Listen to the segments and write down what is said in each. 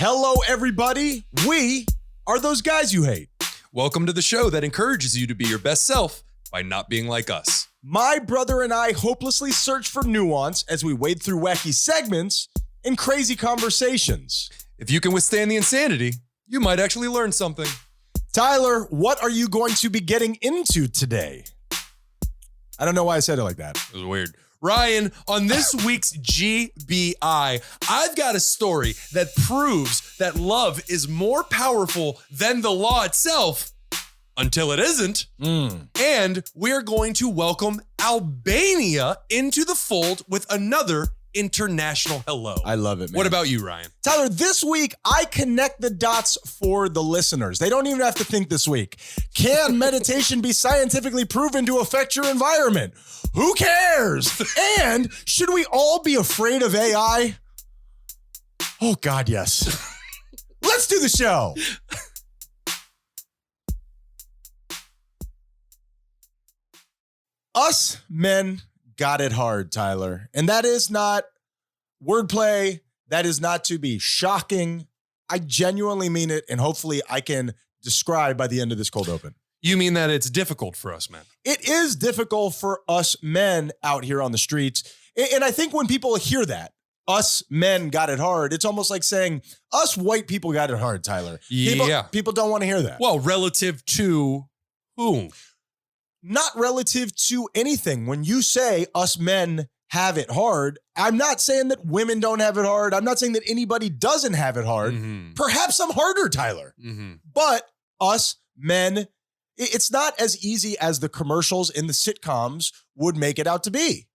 Hello, everybody. We are those guys you hate. Welcome to the show that encourages you to be your best self by not being like us. My brother and I hopelessly search for nuance as we wade through wacky segments and crazy conversations. If you can withstand the insanity, you might actually learn something. Tyler, what are you going to be getting into today? I don't know why I said it like that. It was weird. Ryan, on this week's GBI, I've got a story that proves that love is more powerful than the law itself until it isn't. And we're going to welcome Albania into the fold with another international hello. I love it, man. What about you, Ryan? Tyler, this week, I connect the dots for the listeners. They don't even have to think this week. Can meditation be scientifically proven to affect your environment? Who cares? And should we all be afraid of AI? Oh, God, yes. Let's do the show. Us men got it hard, Tyler. And that is not wordplay. That is not to be shocking. I genuinely mean it, and hopefully I can describe by the end of this cold open. You mean that it's difficult for us men? It is difficult for us men out here on the streets. And I think when people hear that, us men got it hard, it's almost like saying us white people got it hard, Tyler. People don't want to hear that. Well, relative to whom? Not relative to anything. When you say us men have it hard, I'm not saying that women don't have it hard. I'm not saying that anybody doesn't have it hard. Perhaps some harder, Tyler. But us men, it's not as easy as the commercials in the sitcoms would make it out to be.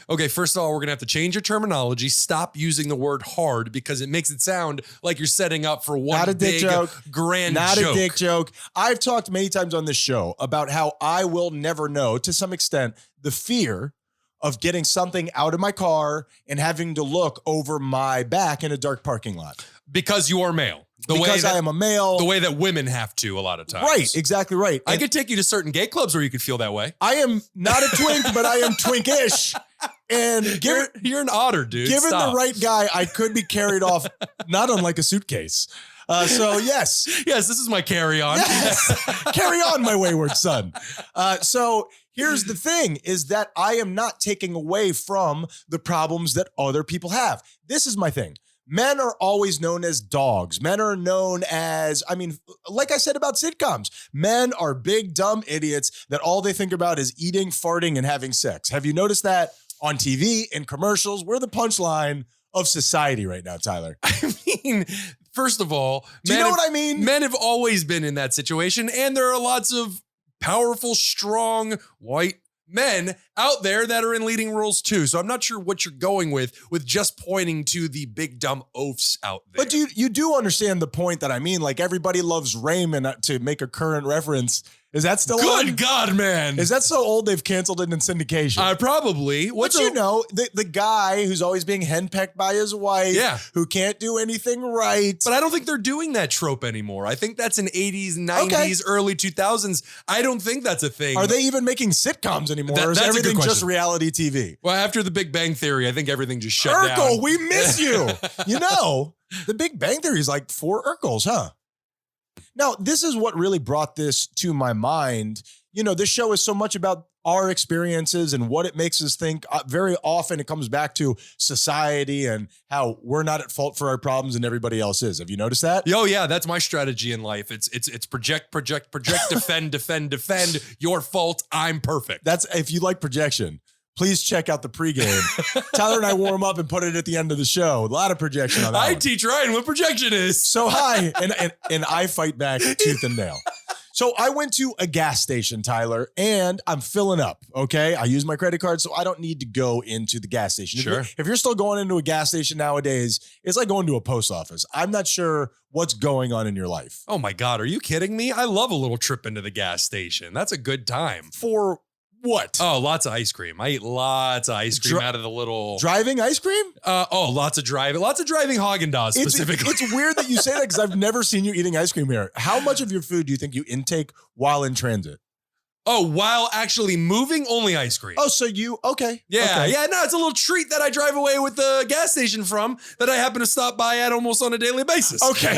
Okay, first of all, we're going to have to change your terminology. Stop using the word hard because it makes it sound like you're setting up for one big grand joke. Not a dick joke. I've talked many times on this show about how I will never know, to some extent, the fear of getting something out of my car and having to look over my back in a dark parking lot. Because you are male. I am a male. The way that women have to a lot of times. Right, exactly right. I could take you to certain gay clubs where you could feel that way. I am not a twink, but I am Twink-ish. And you're an otter, dude. Given the right guy, I could be carried off, not unlike a suitcase. So yes. Yes, this is my carry-on. Yes. Carry on, my wayward son. So here's the thing, is that I am not taking away from the problems that other people have. This is my thing. Men are always known as dogs. Men are known as, like I said about sitcoms, men are big, dumb idiots that all they think about is eating, farting, and having sex. Have you noticed that on TV, in commercials? We're the punchline of society right now, Tyler. I mean, first of all, do you know what I mean? Men have always been in that situation, and there are lots of powerful, strong, white men out there that are in leading roles too. So I'm not sure what you're going with just pointing to the big dumb oafs out there. But you do understand the point that I mean, like everybody loves Raymond, to make a current reference. Is that still on? Good God, man. Is that so old they've canceled it in syndication? Probably. The guy who's always being henpecked by his wife, who can't do anything right. But I don't think they're doing that trope anymore. I think that's in 80s, 90s, early 2000s. I don't think that's a thing. Are they even making sitcoms anymore? Or is everything just reality TV? Well, after The Big Bang Theory, I think everything just shut down. Urkel, we miss you. The Big Bang Theory is like 4 Urkels, huh? Now, this is what really brought this to my mind. This show is so much about our experiences and what it makes us think. Very often it comes back to society and how we're not at fault for our problems and everybody else is. Have you noticed that? Oh yeah, that's my strategy in life. It's project, defend. Your fault, I'm perfect. That's, if you like projection, please check out the pregame. Tyler and I warm up and put it at the end of the show. A lot of projection on that. I teach Ryan what projection is. So hi, and I fight back tooth and nail. So I went to a gas station, Tyler, and I'm filling up, okay? I use my credit card, so I don't need to go into the gas station. Sure. If you're still going into a gas station nowadays, it's like going to a post office. I'm not sure what's going on in your life. Oh my God, are you kidding me? I love a little trip into the gas station. That's a good time. For what? Oh, lots of ice cream. I eat lots of ice cream out of the little... Driving ice cream? Lots of driving. Lots of driving Haagen-Dazs specifically. It's weird that you say that because I've never seen you eating ice cream here. How much of your food do you think you intake while in transit? Oh, while actually moving, only ice cream. Oh, so okay. Yeah, okay. yeah, no, it's a little treat that I drive away with the gas station from that I happen to stop by at almost on a daily basis. Okay.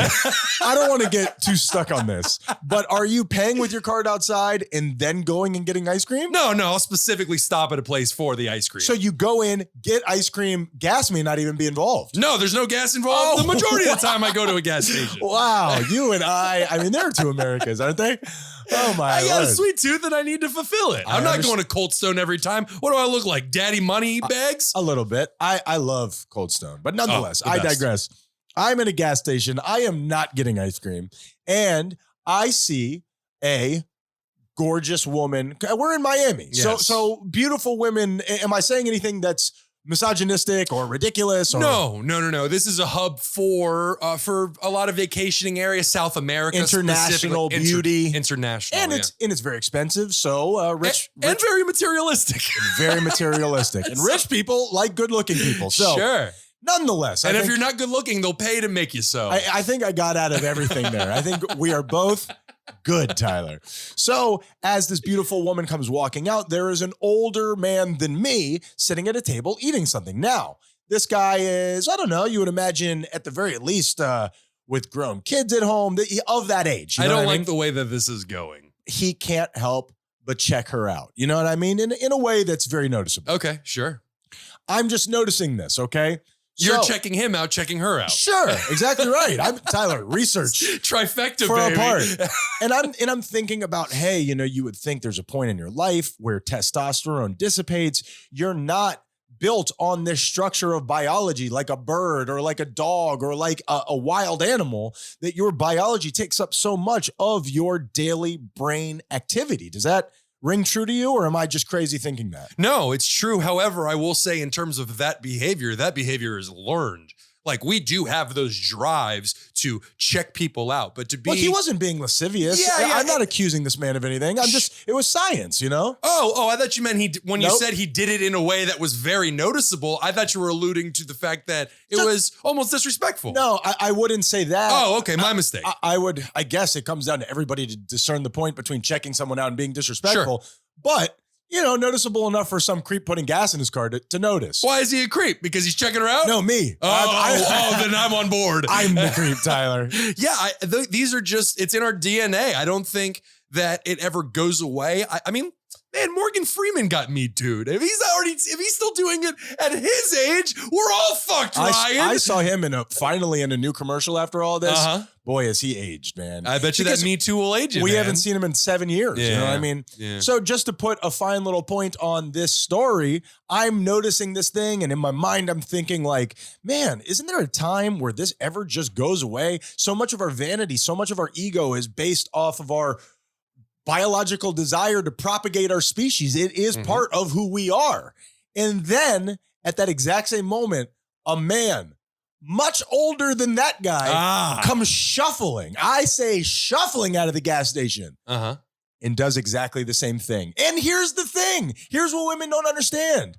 I don't want to get too stuck on this, but are you paying with your card outside and then going and getting ice cream? No, I'll specifically stop at a place for the ice cream. So you go in, get ice cream, gas may not even be involved. No, there's no gas involved. Oh, The majority of the time I go to a gas station. Wow, you and I mean, there are two Americas, aren't they? Oh my I got a Lord. sweet tooth and I need to fulfill it. I'm not going to Cold Stone every time. What do I look like? Daddy money bags? A little bit. I love Cold Stone, but nonetheless, the I best. digress. I'm in a gas station. I am not getting ice cream. And I see a gorgeous woman. We're in Miami. Yes. So beautiful women. Am I saying anything that's misogynistic or ridiculous? Or No. This is a hub for a lot of vacationing areas, South America, international specifically. beauty. International. And yeah. it's very expensive. So rich and very materialistic. very materialistic. And rich people like good looking people. So sure. nonetheless. And if you're not good looking, they'll pay to make you so. I think I got out of everything there. I think we are both good, Tyler. So as this beautiful woman comes walking out, there is an older man than me sitting at a table eating something. Now, this guy is, I don't know, you would imagine at the very least with grown kids at home of that age. You know I don't what like mean? the way that this is going. He can't help but check her out. You know what I mean? In a way that's very noticeable. Okay, sure. I'm just noticing this, okay? You're So- checking him out, checking her out. Sure, exactly right. I'm Tyler, research. Trifecta, For a baby. part. And I'm thinking about, hey, you would think there's a point in your life where testosterone dissipates. You're not built on this structure of biology like a bird or like a dog or like a wild animal, that your biology takes up so much of your daily brain activity. Does that ring true to you, or am I just crazy thinking that? No, it's true. However, I will say in terms of that behavior is learned. Like, we do have those drives to check people out, but to be... Look, he wasn't being lascivious. Yeah, I'm not accusing this man of anything. It was science, you know? Oh, I thought you meant when you Nope. said he did it in a way that was very noticeable, I thought you were alluding to the fact that it was almost disrespectful. No, I wouldn't say that. Oh, okay, my mistake. I guess it comes down to everybody to discern the point between checking someone out and being disrespectful. But, noticeable enough for some creep putting gas in his car to notice. Why is he a creep? Because he's checking her out? No, me. Then I'm on board. I'm the creep, Tyler. Yeah, these are just, it's in our DNA. I don't think that it ever goes away. I mean, man, Morgan Freeman got Me Too'd. If he's still doing it at his age, we're all fucked, Ryan. I saw him finally in a new commercial after all this. Uh-huh. Boy, has he aged, man. I bet you Because that Me Too will age him, we man. haven't seen him in 7 years. You know what I mean? Yeah. So just to put a fine little point on this story, I'm noticing this thing, and in my mind, I'm thinking like, man, isn't there a time where this ever just goes away? So much of our vanity, so much of our ego is based off of our biological desire to propagate our species. It is part of who we are. And then at that exact same moment, a man much older than that guy comes shuffling. I say shuffling out of the gas station and does exactly the same thing. And here's the thing. Here's what women don't understand.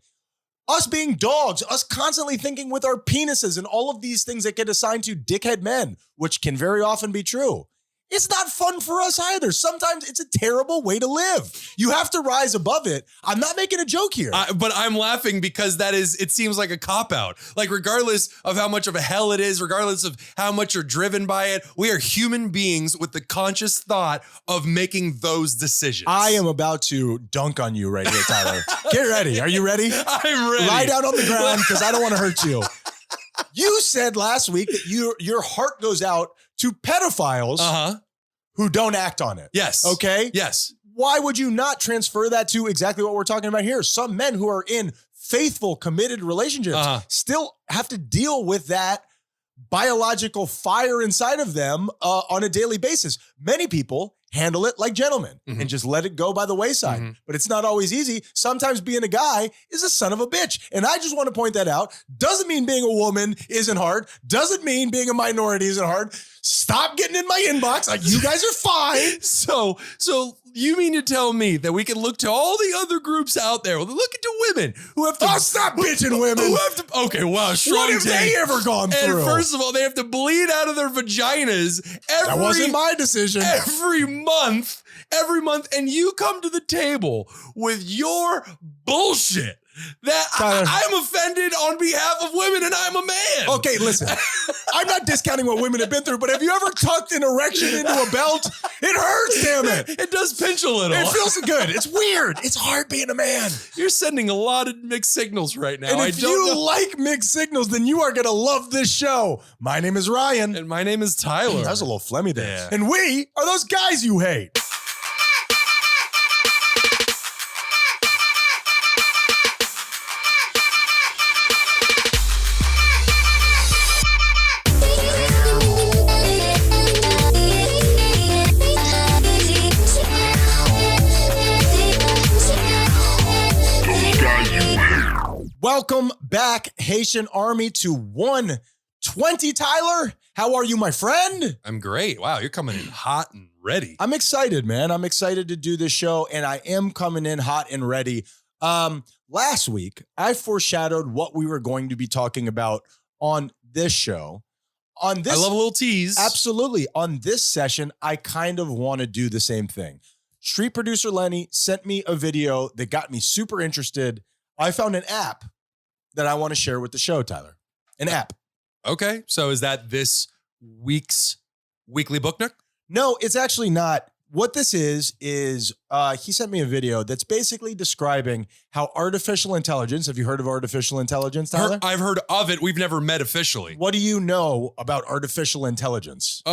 Us being dogs, us constantly thinking with our penises and all of these things that get assigned to dickhead men, which can very often be true. It's not fun for us either. Sometimes it's a terrible way to live. You have to rise above it. I'm not making a joke here. But I'm laughing because it seems like a cop-out. Like, regardless of how much of a hell it is, regardless of how much you're driven by it, we are human beings with the conscious thought of making those decisions. I am about to dunk on you right here, Tyler. Get ready. Are you ready? I'm ready. Lie down on the ground because I don't want to hurt you. You said last week that your heart goes out to pedophiles who don't act on it. Yes. Okay? Yes. Why would you not transfer that to exactly what we're talking about here? Some men who are in faithful, committed relationships still have to deal with that biological fire inside of them on a daily basis. Many people handle it like gentlemen and just let it go by the wayside. But it's not always easy. Sometimes being a guy is a son of a bitch. And I just want to point that out. Doesn't mean being a woman isn't hard. Doesn't mean being a minority isn't hard. Stop getting in my inbox. Like, you guys are fine. So You mean to tell me that we can look to all the other groups out there? Look into women who have to. Oh, stop bitching women. Who have to, okay, wow, strong What have take. they ever gone through? And first of all, they have to bleed out of their vaginas That wasn't my decision. every month, and you come to the table with your bullshit that I'm offended on behalf of women, and I'm a man. Okay, listen. I'm not discounting what women have been through, but have you ever tucked an erection into a belt? It hurts, damn it. It does pinch a little. It feels good. It's weird. It's hard being a man. You're sending a lot of mixed signals right now. And if you like mixed signals, then you are going to love this show. My name is Ryan. And my name is Tyler. That was a little phlegmy there. Yeah. And we are those guys you hate. Welcome back, Haitian Army, to 120. Tyler, how are you, my friend? I'm great. Wow, you're coming in hot and ready. I'm excited, man. I'm excited to do this show, and I am coming in hot and ready. Last week, I foreshadowed what we were going to be talking about on this show. I love a little tease. Absolutely. On this session, I kind of want to do the same thing. Street producer Lenny sent me a video that got me super interested. I found an app that I want to share with the show, Tyler. An app. Okay. So is that this week's weekly book nook? No, it's actually not. What this is he sent me a video that's basically describing how artificial intelligence, have you heard of artificial intelligence, Tyler? I've heard of it. We've never met officially. What do you know about artificial intelligence?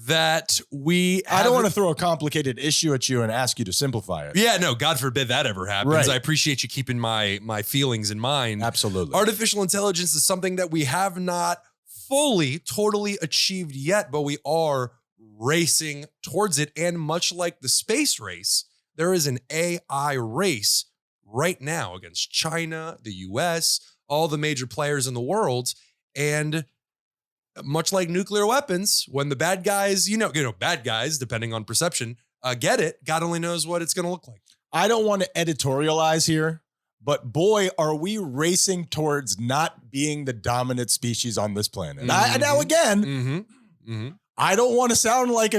That we I don't want to throw a complicated issue at you and ask you to simplify it. Yeah, no, God forbid that ever happens. Right. I appreciate you keeping my feelings in mind. Absolutely. Artificial intelligence is something that we have not fully, totally achieved yet, but we are racing towards it. And much like the space race, there is an AI race right now against China, the US, all the major players in the world. And much like nuclear weapons, when the bad guys, bad guys, depending on perception, get it, God only knows what it's going to look like. I don't want to editorialize here, but boy, are we racing towards not being the dominant species on this planet. Mm-hmm. I don't want to sound like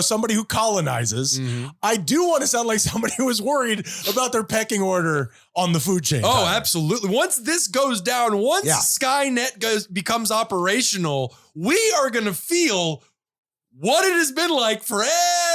somebody who colonizes. Mm-hmm. I do want to sound like somebody who is worried about their pecking order on the food chain. Oh, Tyler. absolutely. Once this goes down, Skynet becomes operational, we are going to feel what it has been like for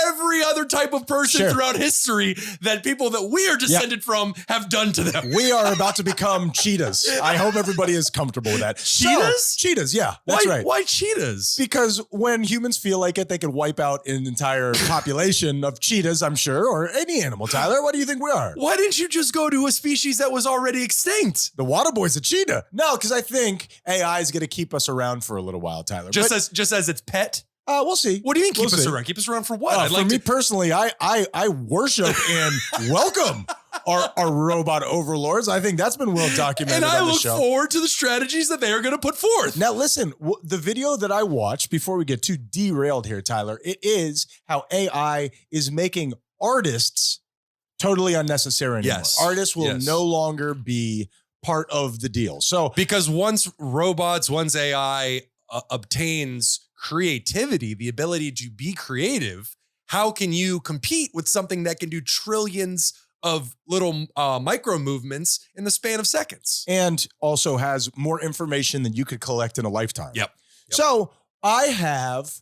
every other type of person throughout history that people that we are descended from have done to them. We are about to become cheetahs. I hope everybody is comfortable with that. Cheetahs? Cheetahs, yeah, that's right. Why cheetahs? Because when humans feel like it, they can wipe out an entire population of cheetahs, I'm sure, or any animal. Tyler, what do you think we are? Why didn't you just go to a species that was already extinct? The water boy's a cheetah. No, because I think AI is going to keep us around for a little while, Tyler. Just as its pet? We'll see. What do you mean keep us around? Keep us around for what? For me personally, I worship and welcome our robot overlords. I think that's been well documented and I on the look show. forward to the strategies that they are going to put forth. Now, listen, the video that I watched, before we get too derailed here, Tyler, it is how AI is making artists totally unnecessary anymore. Yes. Artists will no longer be part of the deal. So, because once AI obtains creativity, the ability to be creative, how can you compete with something that can do trillions of little micro movements in the span of seconds? And also has more information than you could collect in a lifetime. Yep. So I have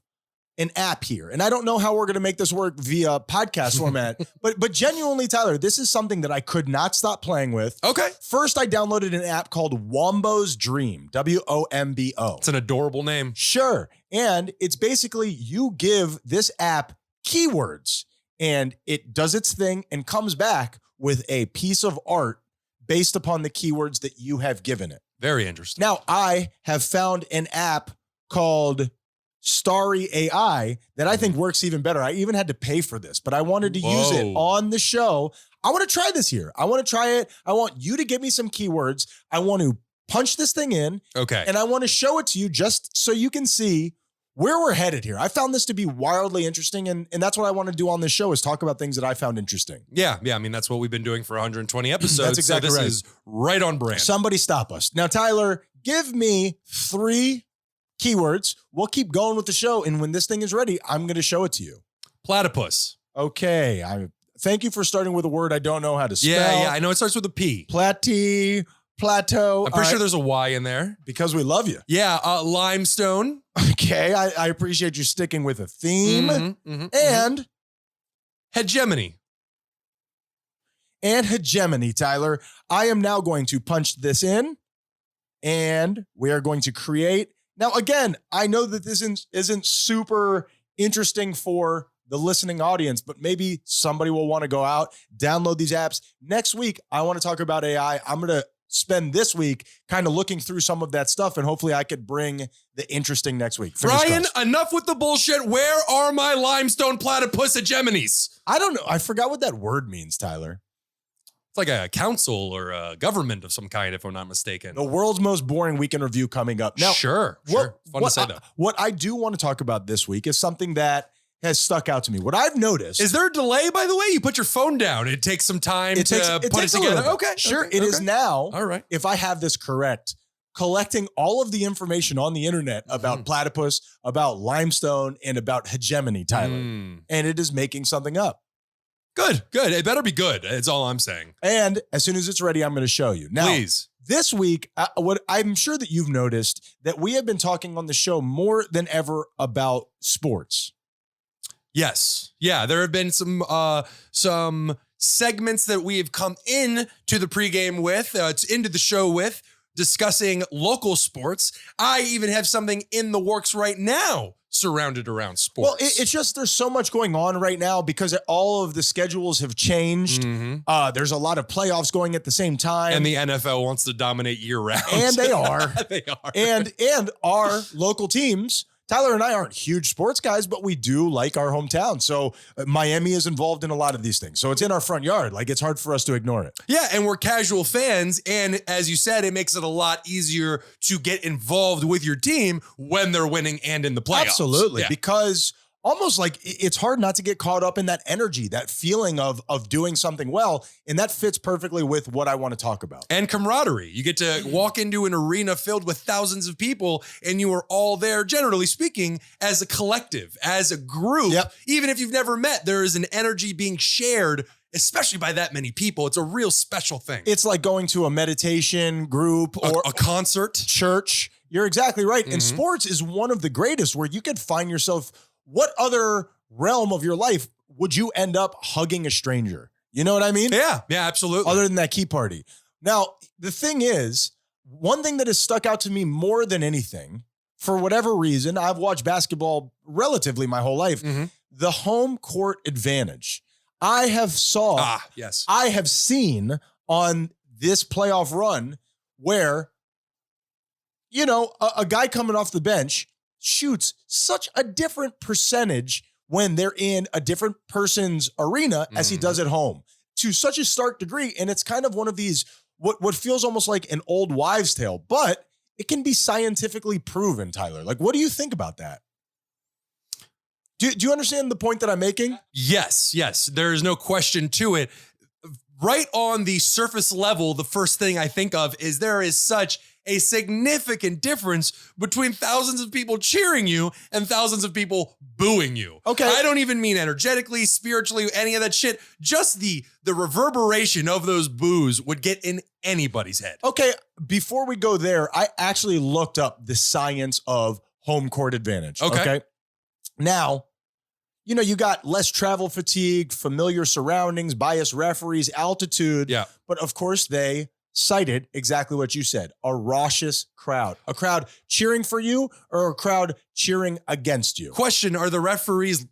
an app here, and I don't know how we're going to make this work via podcast format, but genuinely, Tyler, this is something that I could not stop playing with. Okay. First, I downloaded an app called Wombo's Dream, WOMBO. It's an adorable name. Sure. And it's basically you give this app keywords and it does its thing and comes back with a piece of art based upon the keywords that you have given it. Very interesting. Now, I have found an app called Starry AI that I think works even better. I even had to pay for this, but I wanted to use it on the show. I want to try this here. I want to try it. I want you to give me some keywords. I want to punch this thing in. Okay. And I want to show it to you just so you can see where we're headed here. I found this to be wildly interesting, and that's what I want to do on this show is talk about things that I found interesting. Yeah. I mean, that's what we've been doing for 120 episodes. That's exactly so this right. is right on brand. Somebody stop us. Now, Tyler, give me 3 keywords. We'll keep going with the show, and when this thing is ready, I'm going to show it to you. Platypus. Okay. Thank you for starting with a word I don't know how to spell. Yeah. I know it starts with a P. Plateau. I'm pretty sure there's a Y in there. Because we love you. Yeah. Limestone. Okay. I appreciate you sticking with a theme. Mm-hmm. And hegemony. And hegemony, Tyler. I am now going to punch this in, and we are going to create. Now, again, I know that this isn't super interesting for the listening audience, but maybe somebody will want to go out, download these apps. Next week, I want to talk about AI. I'm going to spend this week kind of looking through some of that stuff, and hopefully I could bring the interesting next week. Brian, enough with the bullshit. Where are my limestone platypus hegemonies? I don't know. I forgot what that word means, Tyler. It's like a council or a government of some kind, if I'm not mistaken. The world's most boring weekend review coming up. Now, sure. Fun to say that. What I do want to talk about this week is something that has stuck out to me. What I've noticed. Is there a delay, by the way? You put your phone down. It takes some time to put it together. Okay. Sure. It is now. All right. If I have this correct, collecting all of the information on the internet about platypus, about limestone, and about hegemony, Tyler. And it is making something up. Good. It better be good. It's all I'm saying. And as soon as it's ready, I'm going to show you. Now, please. This week, what I'm sure that you've noticed that we have been talking on the show more than ever about sports. Yes. Yeah. There have been some segments that we have come in to the pregame with, into the show with, discussing local sports. I even have something in the works right now surrounded around sports. Well, it's just there's so much going on right now because all of the schedules have changed. There's a lot of playoffs going at the same time. And the NFL wants to dominate year round. And they are. They are. And our local teams, Tyler and I aren't huge sports guys, but we do like our hometown. So Miami is involved in a lot of these things. So it's in our front yard. Like, it's hard for us to ignore it. Yeah, and we're casual fans. And as you said, it makes it a lot easier to get involved with your team when they're winning and in the playoffs. Absolutely. Yeah. Because almost like it's hard not to get caught up in that energy, that feeling of doing something well. And that fits perfectly with what I want to talk about. And camaraderie. You get to walk into an arena filled with thousands of people, and you are all there, generally speaking, as a collective, as a group. Yep. Even if you've never met, there is an energy being shared, especially by that many people. It's a real special thing. It's like going to a meditation group or a concert. Church. You're exactly right. And sports is one of the greatest where you could find yourself. What other realm of your life would you end up hugging a stranger? You know what I mean? Yeah, absolutely. Other than that key party. Now, the thing is, one thing that has stuck out to me more than anything, for whatever reason, I've watched basketball relatively my whole life, the home court advantage. I have seen on this playoff run where, you know, a guy coming off the bench shoots such a different percentage when they're in a different person's arena as he does at home, to such a stark degree. And it's kind of one of these, what feels almost like an old wives' tale, but it can be scientifically proven, Tyler. Like, what do you think about that? Do you understand the point that I'm making? Yes. There is no question to it. Right on the surface level, the first thing I think of is there is such a significant difference between thousands of people cheering you and thousands of people booing you. Okay. I don't even mean energetically, spiritually, any of that shit. Just the reverberation of those boos would get in anybody's head. Okay. Before we go there, I actually looked up the science of home court advantage. Okay. Now, you know, you got less travel fatigue, familiar surroundings, biased referees, altitude. Yeah. But of course, they cited exactly what you said, a raucous crowd, a crowd cheering for you or a crowd cheering against you. Question, are the referees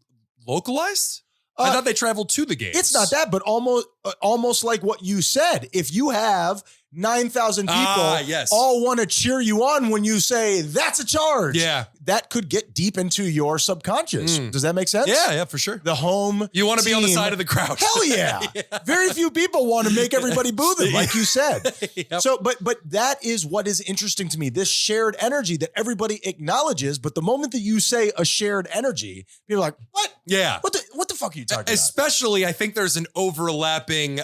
localized? I thought they traveled to the games. It's not that, but almost like what you said. If you have 9,000 people yes. all want to cheer you on when you say, that's a charge. Yeah. That could get deep into your subconscious. Does that make sense? Yeah, for sure. The home You want to be on the team- side of the crowd. Hell yeah. Very few people want to make everybody boo them, like you said. Yep. So, but that is what is interesting to me, this shared energy that everybody acknowledges. But the moment that you say a shared energy, people are like, what? Yeah. What the fuck are you talking about? Especially, I think there's an overlapping,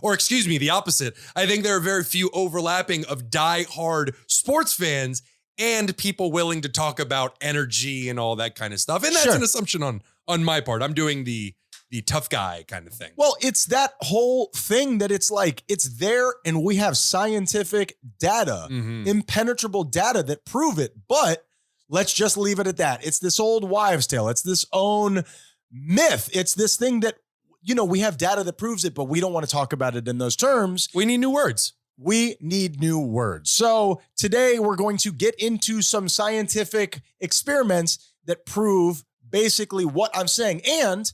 or excuse me, the opposite. I think there are very few overlapping of die-hard sports fans and people willing to talk about energy and all that kind of stuff. And that's an assumption on my part. I'm doing the tough guy kind of thing. Well, it's that whole thing that it's like, it's there and we have scientific data, impenetrable data that prove it, but let's just leave it at that. It's this old wives' tale. It's this own myth. It's this thing that, you know, we have data that proves it, but we don't want to talk about it in those terms. We need new words. We need new words. So today we're going to get into some scientific experiments that prove basically what I'm saying. And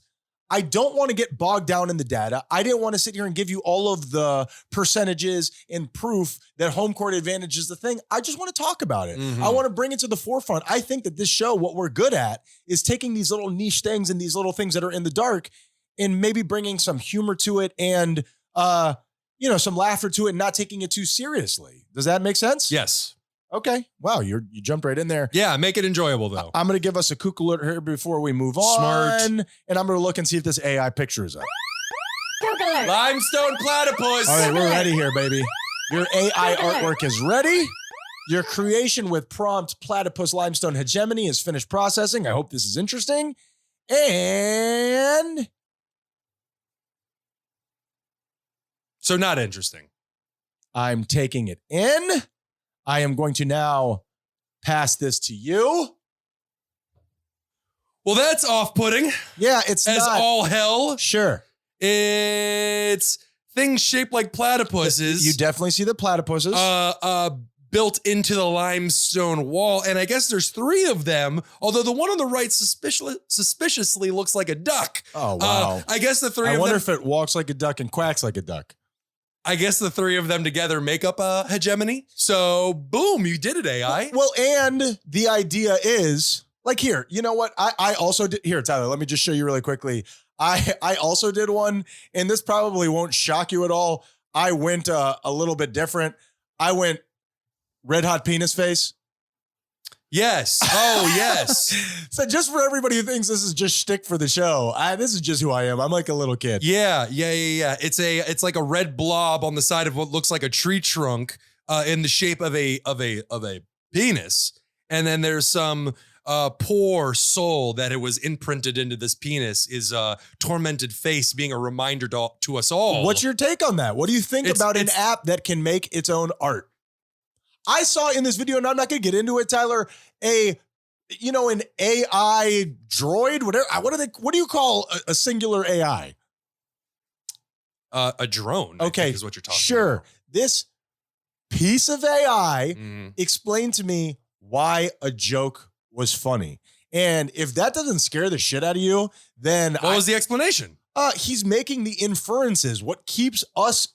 I don't want to get bogged down in the data. I didn't want to sit here and give you all of the percentages and proof that home court advantage is the thing. I just want to talk about it. I want to bring it to the forefront. I think that this show, what we're good at is taking these little niche things and these little things that are in the dark and maybe bringing some humor to it and, you know, some laughter to it and not taking it too seriously. Does that make sense? Yes. Okay. Wow. You jumped right in there. Yeah. Make it enjoyable though. I'm going to give us a kook alert here before we move on. Smart. And I'm going to look and see if this AI picture is up. Limestone platypus. All right. We're ready here, baby. Your AI artwork is ready. Your creation with prompt platypus limestone hegemony is finished processing. I hope this is interesting. And So not interesting. I'm taking it in. I am going to now pass this to you. Well, that's off-putting. Yeah, it's As not. all hell. Sure. It's things shaped like platypuses. You definitely see the platypuses. Built into the limestone wall. And I guess there's 3 of them, although the one on the right suspiciously looks like a duck. Oh, wow. I guess the 3 I of wonder them, if it walks like a duck and quacks like a duck. I guess the 3 of them together make up a hegemony. So boom, you did it, AI. Well, and the idea is, like, here, you know what? I also did, here, Tyler, let me just show you really quickly. I also did one, and this probably won't shock you at all. I went a little bit different. I went red hot penis face. Yes. Oh, yes. So just for everybody who thinks this is just shtick for the show, this is just who I am. I'm like a little kid. Yeah. It's like a red blob on the side of what looks like a tree trunk, in the shape of a penis, and then there's some poor soul that it was imprinted into this penis is a tormented face, being a reminder to us all. What's your take on that? What do you think about an app that can make its own art? I saw in this video, and I'm not going to get into it, Tyler, an AI droid, whatever. What do you call a singular AI? A drone, I think is what you're talking about. This piece of AI Mm-hmm. explained to me why a joke was funny. And if that doesn't scare the shit out of you, then What was the explanation? He's making the inferences. What keeps us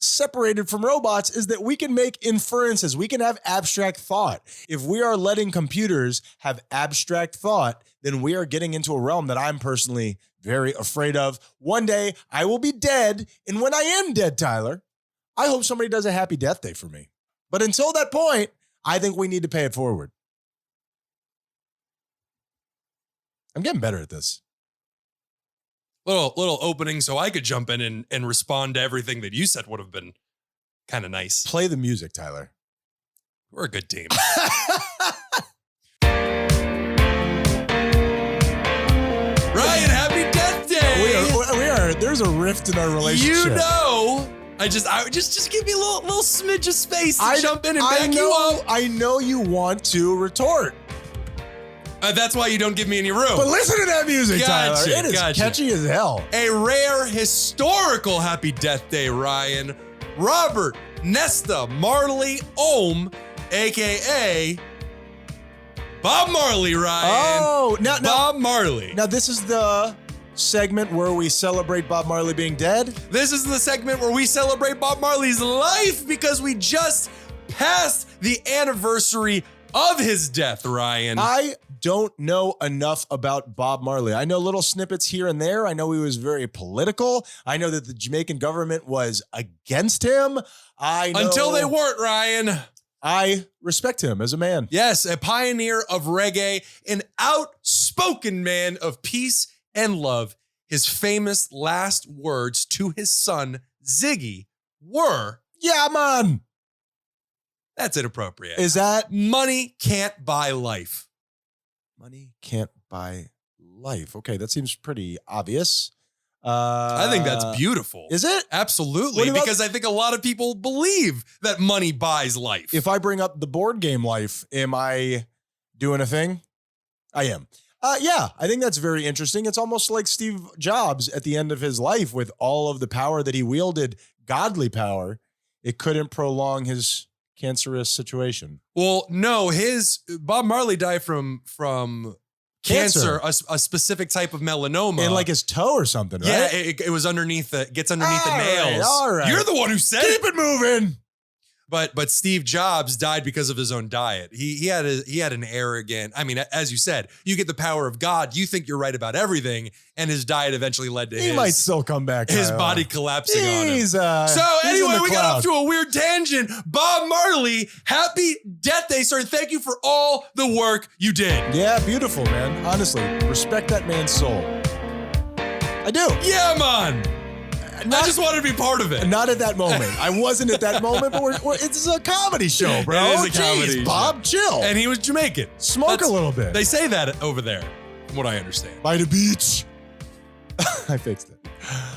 separated from robots is that we can make inferences. We can have abstract thought. If we are letting computers have abstract thought, then we are getting into a realm that I'm personally very afraid of. One day I will be dead. And when I am dead, Tyler, I hope somebody does a happy death day for me. But until that point, I think we need to pay it forward. I'm getting better at this. Little opening so I could jump in and respond to everything that you said would have been kind of nice. Play the music, Tyler. We're a good team. Ryan, happy death day. We are. There's a rift in our relationship. You know, I just give me a little smidge of space to jump in and back you up. I know you want to retort. That's why you don't give me any room. But listen to that music, Gotcha, Tyler. It is catchy as hell. A rare historical happy death day, Ryan. Robert Nesta Marley Ohm, a.k.a. Bob Marley, Ryan. Oh, Bob Marley. Now this is the segment where we celebrate Bob Marley being dead. This is the segment where we celebrate Bob Marley's life because we just passed the anniversary of his death, Ryan. I don't know enough about Bob Marley. I know little snippets here and there. I know he was very political. I know that the Jamaican government was against him. Until they weren't, Ryan. I respect him as a man. Yes, a pioneer of reggae, an outspoken man of peace and love. His famous last words to his son, Ziggy, were, "Yeah, man." That's inappropriate. Is that? Money can't buy life. Money can't buy life. Okay, that seems pretty obvious. I think that's beautiful. Is it? Absolutely, because I think a lot of people believe that money buys life. If I bring up the board game life, am I doing a thing? I am. Yeah, I think that's very interesting. It's almost like Steve Jobs at the end of his life with all of the power that he wielded, godly power. It couldn't prolong his cancerous situation. Well, no, Bob Marley died from cancer, a specific type of melanoma. In like his toe or something, right? Yeah, it was underneath gets underneath the nails. All right. You're the one who said Keep it moving. But Steve Jobs died because of his own diet. He had an arrogant, I mean, as you said, you get the power of God, you think you're right about everything, and his diet eventually led to he might still come back. His body collapsing on him. So anyway, we got off to a weird tangent. Bob Marley, happy death day, sir. Thank you for all the work you did. Yeah, beautiful, man. Honestly, respect that man's soul. I do. Yeah, man. I just wanted to be part of it. Not at that moment. I wasn't at that moment, but it's a comedy show, bro. It is a comedy show. Bob, chill. And he was Jamaican. Smoke a little bit. They say that over there, from what I understand. By the beach. I fixed it.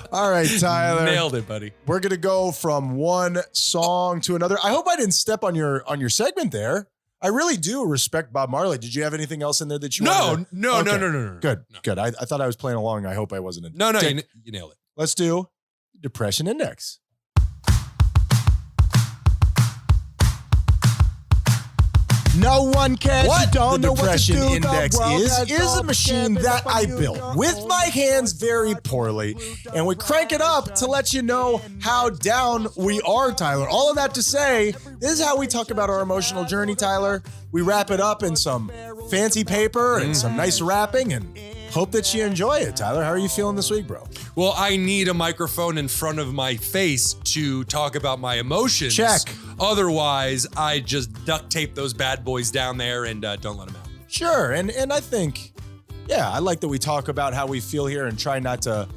All right, Tyler. Nailed it, buddy. We're going to go from one song to another. I hope I didn't step on your segment there. I really do respect Bob Marley. Did you have anything else in there that you wanted to? No. Good, No. good. I thought I was playing along. I hope I wasn't. No, you nailed it. Let's do Depression Index. No one cares. What The the Depression Index is a machine that I built with my hands very poorly, and we crank it up to let you know how down we are, Tyler. All of that to say, this is how we talk about our emotional journey, Tyler. We wrap it up in some fancy paper and some nice wrapping, and hope that you enjoy it, Tyler. How are you feeling this week, bro? Well, I need a microphone in front of my face to talk about my emotions. Check. Otherwise, I just duct tape those bad boys down there and don't let them out. Sure, and I think, yeah, I like that we talk about how we feel here and try not to,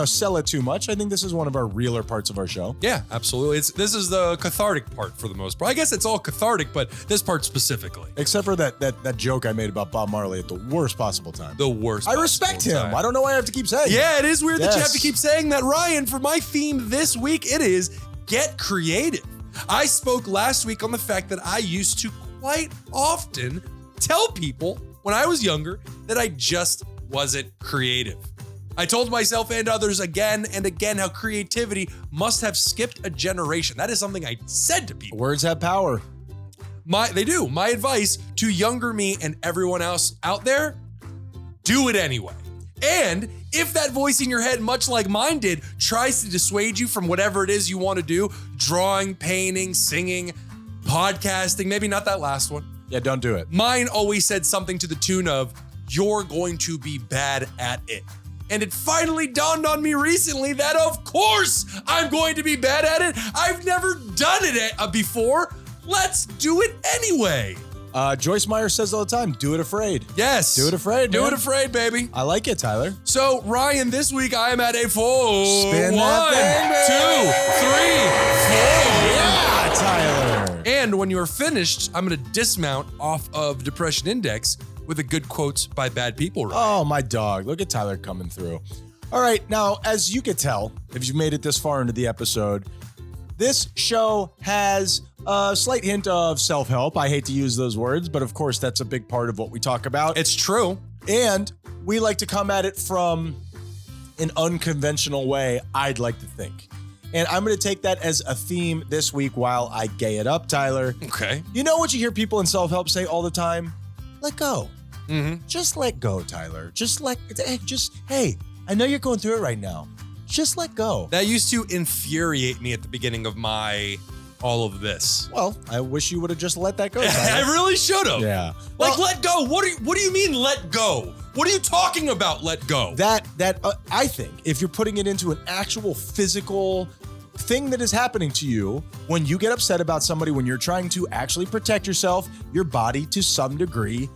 sell it too much. I think this is one of our realer parts of our show. Yeah, absolutely. This is the cathartic part for the most part. I guess it's all cathartic, but this part specifically. Except for that joke I made about Bob Marley at the worst possible time. The worst. I respect him. Time. I don't know why I have to keep saying it. Yeah, it is weird that you have to keep saying that, Ryan. For my theme this week, it is get creative. I spoke last week on the fact that I used to quite often tell people when I was younger that I just wasn't creative. I told myself and others again and again how creativity must have skipped a generation. That is something I said to people. Words have power. They do. My advice to younger me and everyone else out there, do it anyway. And if that voice in your head, much like mine did, tries to dissuade you from whatever it is you want to do, drawing, painting, singing, podcasting, maybe not that last one. Yeah, don't do it. Mine always said something to the tune of, you're going to be bad at it. And it finally dawned on me recently that of course I'm going to be bad at it. I've never done it before. Let's do it anyway. Joyce Meyer says all the time, do it afraid. Yes. Do it afraid, Do man. it afraid, baby. I like it, Tyler. So, Ryan, this week I am at a full Spin that thing, 1, 2, 3, 4. Yeah, Tyler. And when you are finished, I'm going to dismount off of Depression Index with a good quotes by bad people. Ryan. Oh, my dog. Look at Tyler coming through. All right. Now, as you could tell, if you've made it this far into the episode, this show has a slight hint of self-help. I hate to use those words, but of course, that's a big part of what we talk about. It's true. And we like to come at it from an unconventional way, I'd like to think. And I'm going to take that as a theme this week while I gay it up, Tyler. Okay. You know what you hear people in self-help say all the time? Let go. Mm-hmm. Just let go, Tyler. Hey, I know you're going through it right now. Just let go. That used to infuriate me at the beginning of all of this. Well, I wish you would have just let that go. I really should have. Yeah. Like, let go. What do you mean let go? What are you talking about, let go? I think if you're putting it into an actual physical thing that is happening to you, when you get upset about somebody, when you're trying to actually protect yourself, your body to some degree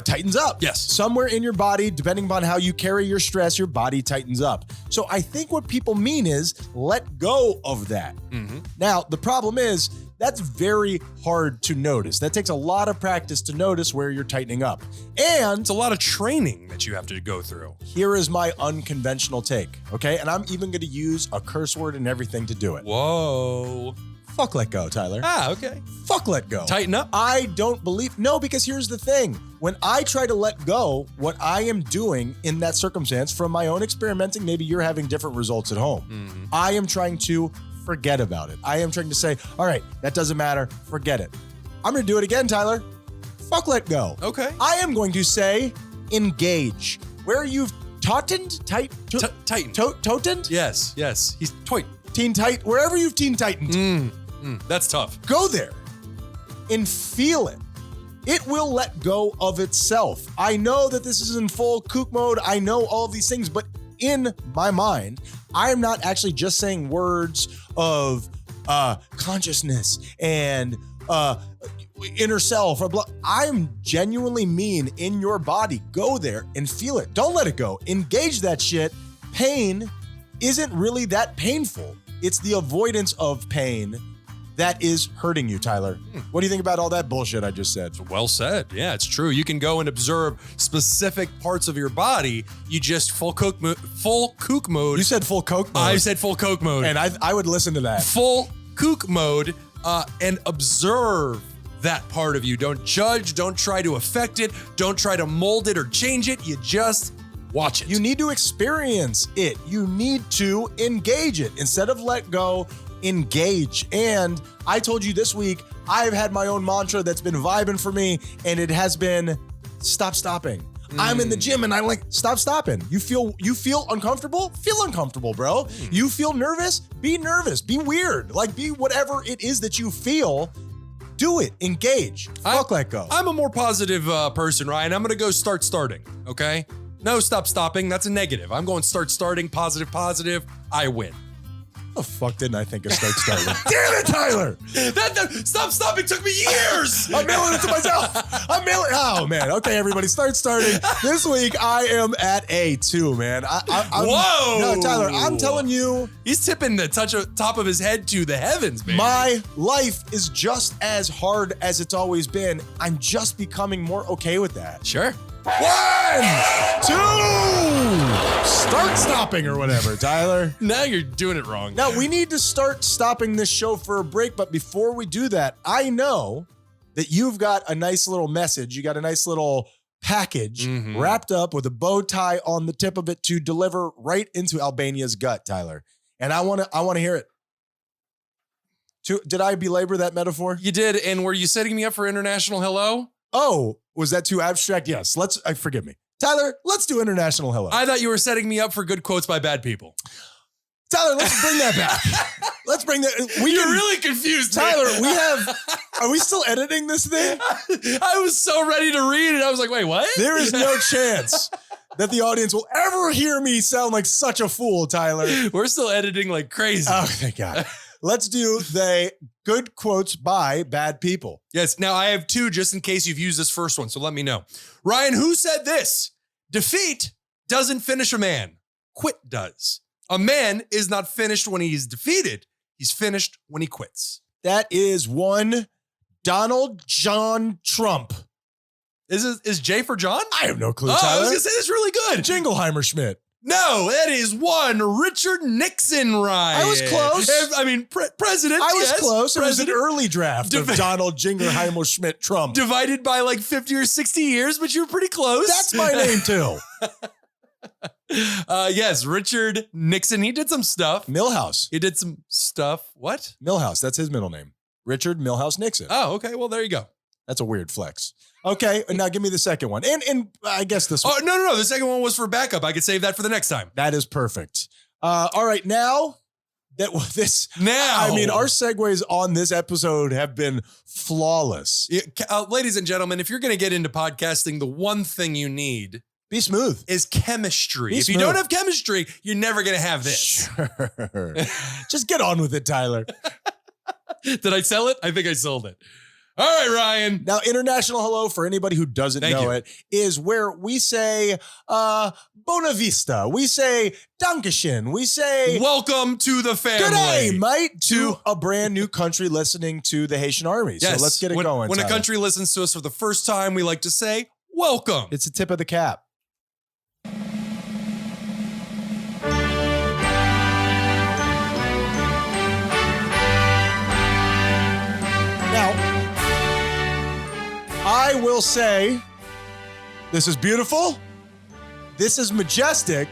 tightens up. Yes. Somewhere in your body, depending upon how you carry your stress, your body tightens up. So I think what people mean is let go of that. Mm-hmm. Now, the problem is that's very hard to notice. That takes a lot of practice to notice where you're tightening up. And It's a lot of training that you have to go through. here is my unconventional take, okay? And I'm even going to use a curse word and everything to do it. Whoa. Fuck let go, Tyler. Ah, okay. Fuck let go. Tighten up. I don't believe, no, because here's the thing. When I try to let go, what I am doing in that circumstance, from my own experimenting, maybe you're having different results at home. Mm-hmm. I am trying to forget about it. I am trying to say, all right, that doesn't matter. Forget it. I'm going to do it again, Tyler. Fuck let go. Okay. I am going to say engage. Where you've tightened, Tighten. totened? Yes. He's toy. Teen tight, wherever you've teen tightened. That's tough. Go there and feel it. It will let go of itself. I know that this is in full kook mode. I know all of these things, but in my mind, I am not actually just saying words of consciousness and inner self or blah. I'm genuinely mean in your body. Go there and feel it. Don't let it go. Engage that shit. Pain isn't really that painful. It's the avoidance of pain that is hurting you, Tyler. What do you think about all that bullshit I just said? Well said. Yeah, it's true. You can go and observe specific parts of your body. You just full kook mode. You said full coke mode. I said full kook mode. And I would listen to that. Full kook mode and observe that part of you. Don't judge. Don't try to affect it. Don't try to mold it or change it. You just watch it. You need to experience it. You need to engage it. Instead of let go, engage. And I told you this week, I've had my own mantra that's been vibing for me, and it has been stop stopping. I'm in the gym and I'm like, stop stopping. You feel uncomfortable? Feel uncomfortable, bro. You feel nervous? Be nervous. Be weird. Like, be whatever it is that you feel. Do it. Engage. Fuck let go. I'm a more positive person, Ryan. I'm going to go starting, okay? No, stop stopping. That's a negative. I'm going starting, positive. I win. What the fuck didn't I think of starting? Damn it, Tyler! That stop stopping took me years. I'm mailing it to myself. Oh, man. Okay, everybody, starting. This week, I am at A2, man. Whoa! No, Tyler, I'm telling you. He's tipping the top of his head to the heavens, man. My life is just as hard as it's always been. I'm just becoming more okay with that. Sure. 1, 2, start stopping or whatever, Tyler. Now you're doing it wrong. Now, we need to start stopping this show for a break, but before we do that, I know that you've got a nice little message. You got a nice little package wrapped up with a bow tie on the tip of it to deliver right into Albania's gut, Tyler. And I want to hear it. Did I belabor that metaphor? You did, and were you setting me up for international hello? Oh, was that too abstract? Yes. Forgive me. Tyler, let's do international hello. I thought you were setting me up for good quotes by bad people. Tyler, let's bring that back. Let's bring that. You're really confused, Tyler, man. Are we still editing this thing? I was so ready to read it. I was like, wait, what? There is no chance that the audience will ever hear me sound like such a fool, Tyler. We're still editing like crazy. Oh, thank God. Let's do the good quotes by bad people. Yes. Now, I have 2 just in case you've used this first one, so let me know. Ryan, who said this? Defeat doesn't finish a man. Quit does. A man is not finished when he's defeated. He's finished when he quits. That is one Donald John Trump. Is J for John? I have no clue, Oh, Tyler. I was going to say that's really good. Jingleheimer Schmidt. No, that is one Richard Nixon, Ryan. I was close. I mean, president. I was yes, close. It was an president. early draft of Donald Jingleheimer Schmidt Trump. Divided by like 50 or 60 years, but you were pretty close. That's my name too. Yes, Richard Nixon. He did some stuff. Milhouse. He did some stuff. What? Milhouse. That's his middle name. Richard Milhouse Nixon. Oh, okay. Well, there you go. That's a weird flex. Okay, and now give me the second one. And I guess this one. Oh, no. The second one was for backup. I could save that for the next time. That is perfect. All right, now that this. Now. I mean, our segues on this episode have been flawless. Ladies and gentlemen, if you're going to get into podcasting, the one thing you need Be smooth. is chemistry. Be if you smooth. don't have chemistry, you're never going to have this. Sure. Just get on with it, Tyler. Did I sell it? I think I sold it. All right, Ryan. Now, international hello, for anybody who doesn't Thank know you. it, is where we say Bona Vista. We say Dankeschön. We say Welcome to the family. good day, mate, to a brand new country listening to the Haitian Army. Yes. So let's get it going. When a Tyler. country listens to us for the first time, we like to say, welcome. It's a tip of the cap. Now, I will say, this is beautiful. This is majestic.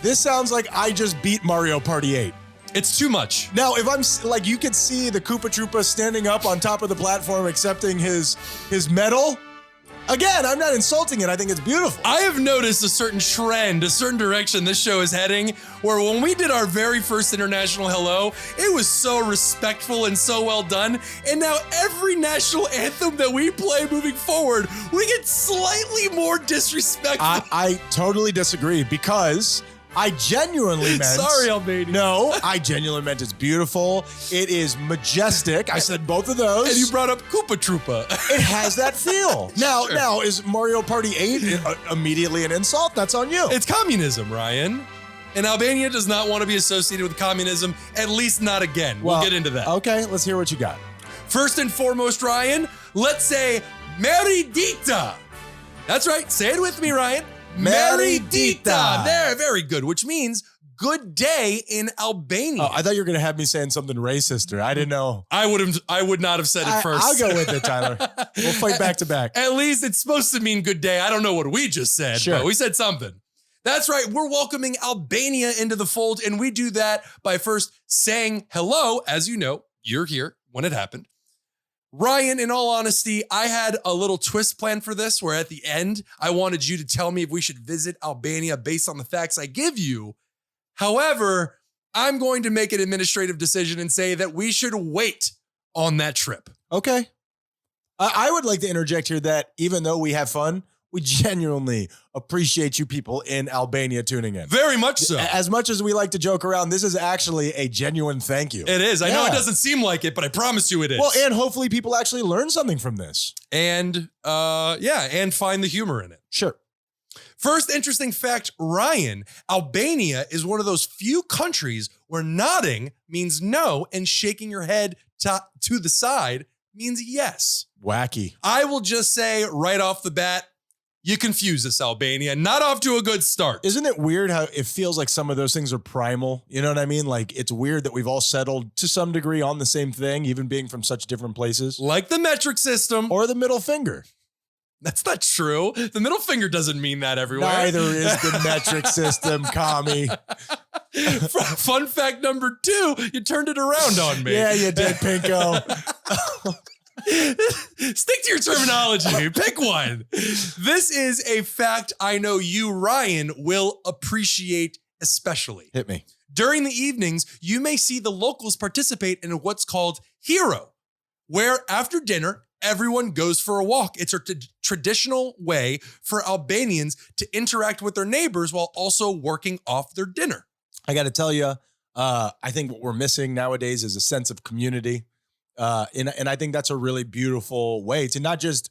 This sounds like I just beat Mario Party 8. It's too much. Now, if I'm like, you could see the Koopa Troopa standing up on top of the platform accepting his medal. Again, I'm not insulting it. I think it's beautiful. I have noticed a certain trend, a certain direction this show is heading, where when we did our very first international hello, it was so respectful and so well done. And now every national anthem that we play moving forward, we get slightly more disrespectful. I totally disagree because I genuinely meant. Sorry, Albania. No, I genuinely meant it's beautiful. It is majestic. I said both of those. And you brought up Koopa Troopa. It has that feel. Now, Sure. now is Mario Party 8 immediately an insult? That's on you. It's communism, Ryan. And Albania does not want to be associated with communism, at least not again. We'll get into that. Okay, let's hear what you got. First and foremost, Ryan, let's say Meridita. That's right. Say it with me, Ryan. Meridita. There, very good, which means good day in Albania. Oh, I thought you were going to have me saying something racist, or I didn't know. I would not have said it first. I'll go with it, Tyler. We'll fight back to back. At least it's supposed to mean good day. I don't know what we just said, Sure. but we said something. That's right. We're welcoming Albania into the fold, and we do that by first saying hello. As you know, you're here when it happened. Ryan, in all honesty, I had a little twist plan for this where at the end, I wanted you to tell me if we should visit Albania based on the facts I give you. However, I'm going to make an administrative decision and say that we should wait on that trip. Okay. I would like to interject here that even though we have fun, we genuinely appreciate you people in Albania tuning in. Very much so. As much as we like to joke around, this is actually a genuine thank you. It is. I know Yeah. it doesn't seem like it, but I promise you it is. Well, and hopefully people actually learn something from this. and find the humor in it. Sure. First interesting fact, Ryan, Albania is one of those few countries where nodding means no and shaking your head to the side means yes. Wacky. I will just say right off the bat, you confuse us, Albania. Not off to a good start. Isn't it weird how it feels like some of those things are primal? You know what I mean? Like, it's weird that we've all settled to some degree on the same thing, even being from such different places. Like the metric system. Or the middle finger. That's not true. The middle finger doesn't mean that everywhere. Neither is the metric system, commie. Fun fact number 2, you turned it around on me. Yeah, you did, Pinko. Stick to your terminology. Pick one. This is a fact I know you, Ryan, will appreciate especially. Hit me. During the evenings, you may see the locals participate in what's called Hero, where after dinner, everyone goes for a walk. It's a traditional way for Albanians to interact with their neighbors while also working off their dinner. I got to tell you, I think what we're missing nowadays is a sense of community. And I think that's a really beautiful way to not just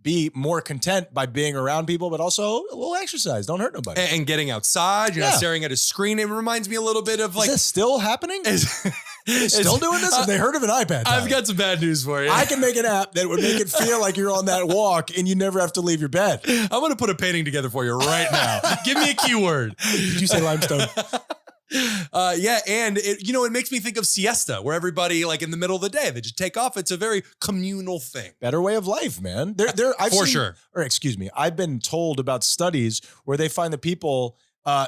be more content by being around people, but also a little exercise. Don't hurt nobody. And getting outside, you're not Yeah. staring at a screen. It reminds me a little bit of like... Is this still happening? Still doing this? Have they heard of an iPad? I've Tyler? got some bad news for you. I can make an app that would make it feel like you're on that walk and you never have to leave your bed. I'm going to put a painting together for you right now. Give me a keyword. Did you say limestone? And it makes me think of siesta, where everybody, like in the middle of the day, they just take off. It's a very communal thing. Better way of life, man. I've For seen- sure. Or excuse me, I've been told about studies where they find that people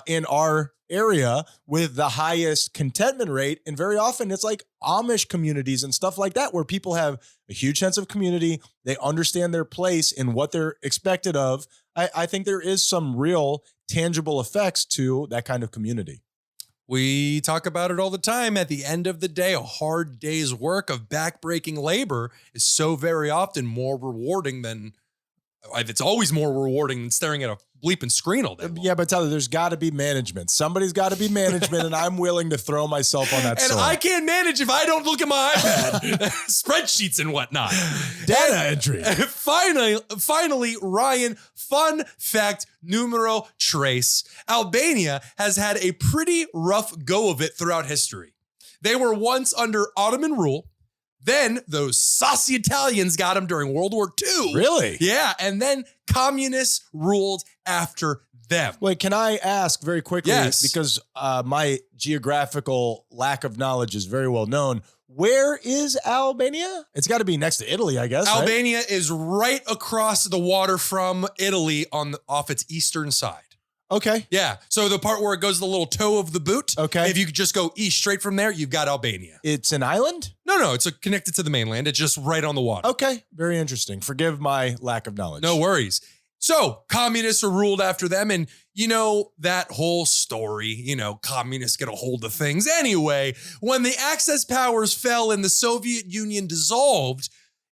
in our area with the highest contentment rate. And very often it's like Amish communities and stuff like that, where people have a huge sense of community. They understand their place and what they're expected of. I think there is some real tangible effects to that kind of community. We talk about it all the time. At the end of the day, a hard day's work of backbreaking labor is so very often more rewarding than, it's always more rewarding than staring at a bleeping screen all day long. Yeah, but Tyler, there's got to be management. Somebody's got to be management, and I'm willing to throw myself on that And sword. I can't manage if I don't look at my iPad, spreadsheets and whatnot. Data entry. Finally, Ryan, fun fact numero tres. Albania has had a pretty rough go of it throughout history. They were once under Ottoman rule. Then those saucy Italians got them during World War II. Really? Yeah, and then communists ruled after them. Wait, can I ask very quickly, Yes. because my geographical lack of knowledge is very well known. Where is Albania? It's got to be next to Italy, I guess. right? Albania is right across the water from Italy off its eastern side. Okay. Yeah, so the part where it goes the little toe of the boot. Okay. If you could just go east straight from there, you've got Albania. It's an island? No, it's connected to the mainland. It's just right on the water. Okay. Very interesting. Forgive my lack of knowledge. No worries. So communists are ruled after them. And you know, that whole story, communists get a hold of things. Anyway, when the Axis powers fell and the Soviet Union dissolved,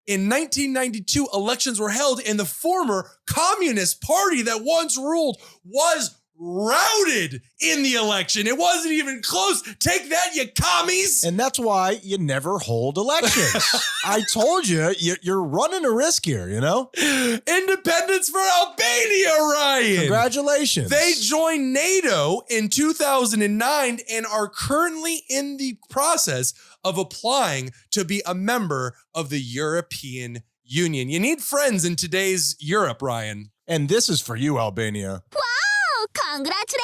in 1992, elections were held and the former Communist Party that once ruled was routed in the election. It wasn't even close. Take that, you commies. And that's why you never hold elections. I told you, you're running a risk here, Independence for Albania, Ryan. Congratulations. They joined NATO in 2009 and are currently in the process of applying to be a member of the European Union. You need friends in today's Europe, Ryan. And this is for you, Albania. Wow, congratulations!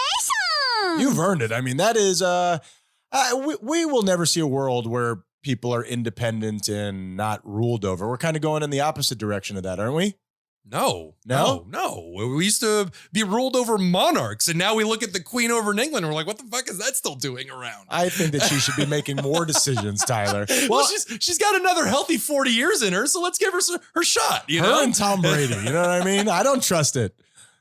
You've earned it. I mean, that is, we will never see a world where people are independent and not ruled over. We're kind of going in the opposite direction of that, aren't we? No. No? We used to be ruled over monarchs, and now we look at the Queen over in England, and we're like, what the fuck is that still doing around? I think that she should be making more decisions, Tyler. Well, she's got another healthy 40 years in her, so let's give her her shot. Her and Tom Brady, you know what I mean? I don't trust it.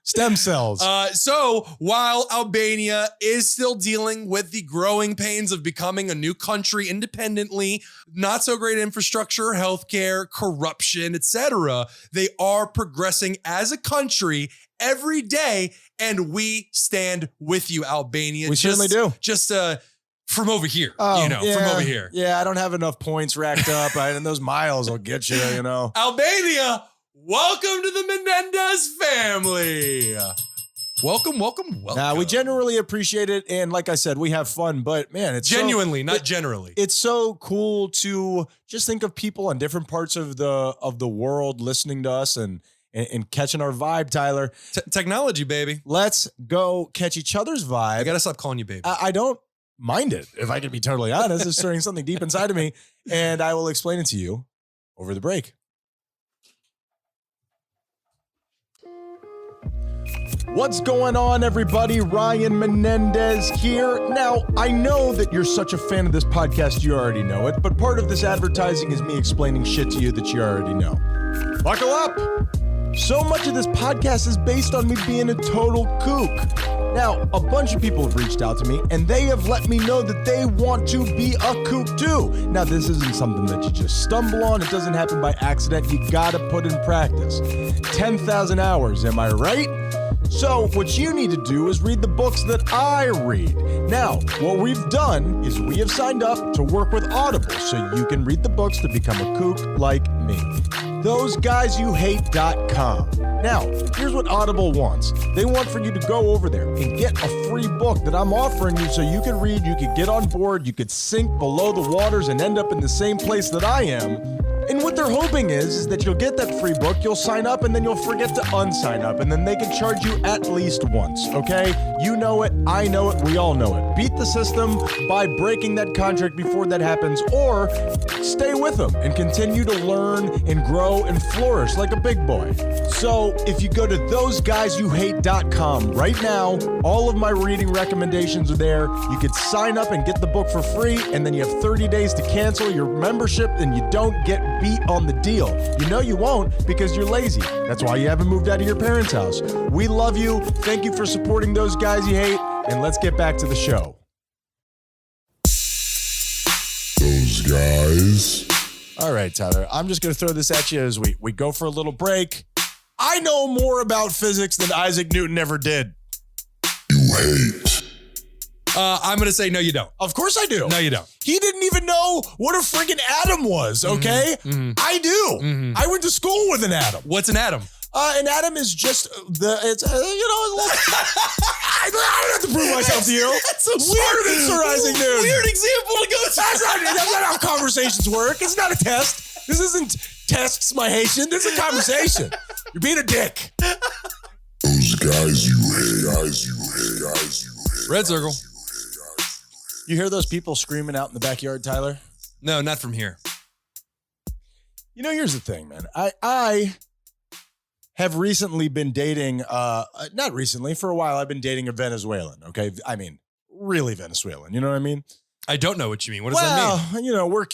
Stem cells. So while Albania is still dealing with the growing pains of becoming a new country independently, not so great infrastructure, healthcare, corruption, etc., they are progressing as a country every day, and we stand with you, Albania. We certainly do. Just from over here, yeah, from over here. Yeah, I don't have enough points racked up, and those miles will get you, Albania, welcome to the Menendez family. Welcome. We generally appreciate it, and like I said, we have fun. But man, it's genuinely, not generally. It's so cool to just think of people on different parts of the world listening to us and catching our vibe, Tyler. Technology, baby. Let's go catch each other's vibe. I gotta stop calling you baby. I don't mind it, if I can be totally honest. It's stirring something deep inside of me, and I will explain it to you over the break. What's going on, everybody? Ryan Menendez here. Now, I know that you're such a fan of this podcast, you already know it, but part of this advertising is me explaining shit to you that you already know. Buckle up! So much of this podcast is based on me being a total kook. Now, a bunch of people have reached out to me, and they have let me know that they want to be a kook too. Now, this isn't something that you just stumble on. It doesn't happen by accident. You gotta put in practice. 10,000 hours, am I right? So what you need to do is read the books that I read. Now, what we've done is we have signed up to work with Audible so you can read the books to become a kook like me. THOSEGUYSYOUHATE.com. Now, here's what Audible wants. They want for you to go over there and get a free book that I'm offering you so you can read, you could get on board, you could sink below the waters and end up in the same place that I am. And what they're hoping is that you'll get that free book, you'll sign up, and then you'll forget to unsign up, and then they can charge you at least once, okay? You know it, I know it, we all know it. Beat the system by breaking that contract before that happens, or stay with them and continue to learn and grow and flourish like a big boy. So if you go to THOSEGUYSYOUHATE.com right now, all of my reading recommendations are there. You could sign up and get the book for free, and then you have 30 days to cancel your membership, and you don't get beat on the deal. You know you won't because you're lazy. That's why you haven't moved out of your parents' house. We love you. Thank you for supporting Those Guys You Hate, and let's get back to the show. Those guys. All right, Tyler, I'm just going to throw this at you as we go for a little break. I know more about physics than Isaac Newton ever did. You hate. I'm going to say, no, you don't. Of course I do. No, you don't. He didn't even know what a freaking atom was, okay? I do. I went to school with an atom. What's an atom? An atom is just I don't have to prove myself to you. That's so weird than Sir Isaac Newton. Weird example to go to. That's not how conversations work. It's not a test. This isn't tests, my Haitian. This is a conversation. You're being a dick. Those guys you hate. Guys you hate. Guys you hate. Red circle. You hear those people screaming out in the backyard, Tyler? No, not from here. You know, here's the thing, man. I have recently been dating, not recently, for a while, I've been dating a Venezuelan, okay? I mean, really Venezuelan, you know what I mean? I don't know what you mean. What does that mean? You know, we're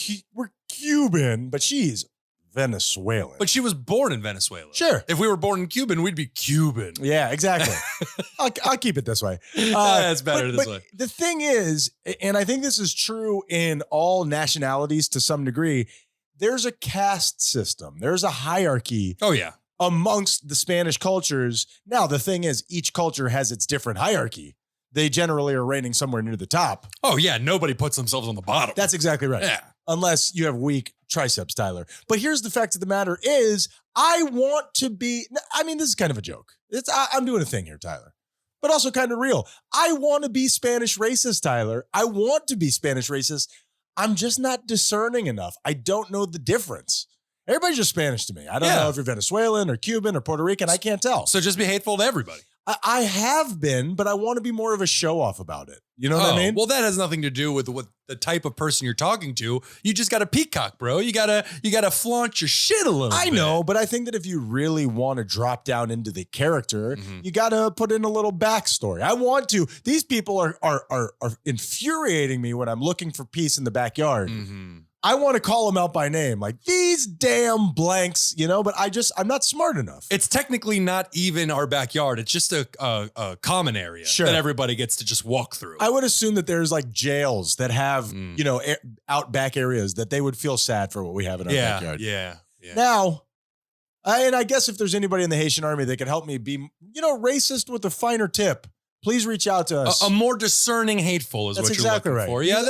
Cuban, but she's Venezuelan. But she was born in Venezuela. Sure. If we were born in Cuban, we'd be Cuban. Yeah, exactly. I'll keep it this way. That's better this way. The thing is, and I think this is true in all nationalities to some degree, there's a caste system. There's a hierarchy. Oh, yeah. Amongst the Spanish cultures. Now, the thing is, each culture has its different hierarchy. They generally are reigning somewhere near the top. Oh, yeah. Nobody puts themselves on the bottom. That's exactly right. Yeah. Unless you have weak triceps, Tyler. But here's the fact of the matter is, I want to be, I mean, this is kind of a joke. I'm doing a thing here, Tyler, but also kind of real. I want to be Spanish racist, Tyler. I want to be Spanish racist. I'm just not discerning enough. I don't know the difference. Everybody's just Spanish to me. I don't know if you're Venezuelan or Cuban or Puerto Rican. I can't tell. So just be hateful to everybody. I have been, but I want to be more of a show off about it. You know what I mean? Well, that has nothing to do with what the type of person you're talking to. You just got to peacock, bro. You gotta flaunt your shit a little bit. I know, but I think that if you really want to drop down into the character, you got to put in a little backstory. I want to. These people are infuriating me when I'm looking for peace in the backyard. I want to call them out by name, like these damn blanks, you know, but I'm not smart enough. It's technically not even our backyard. It's just a common area that everybody gets to just walk through. I would assume that there's like jails that have, you know, outback areas that they would feel sad for what we have in our backyard. Yeah. Now, and I guess if there's anybody in the Haitian army that could help me be, you know, racist with a finer tip, please reach out to us. A more discerning hateful is That's what you're exactly looking right. for. Yeah,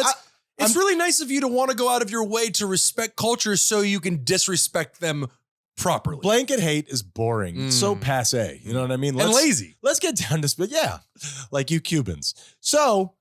it's really nice of you to want to go out of your way to respect culture so you can disrespect them properly. Blanket hate is boring. It's so passe. You know what I mean? And lazy. Let's get down to spit. Yeah. Like you Cubans. So,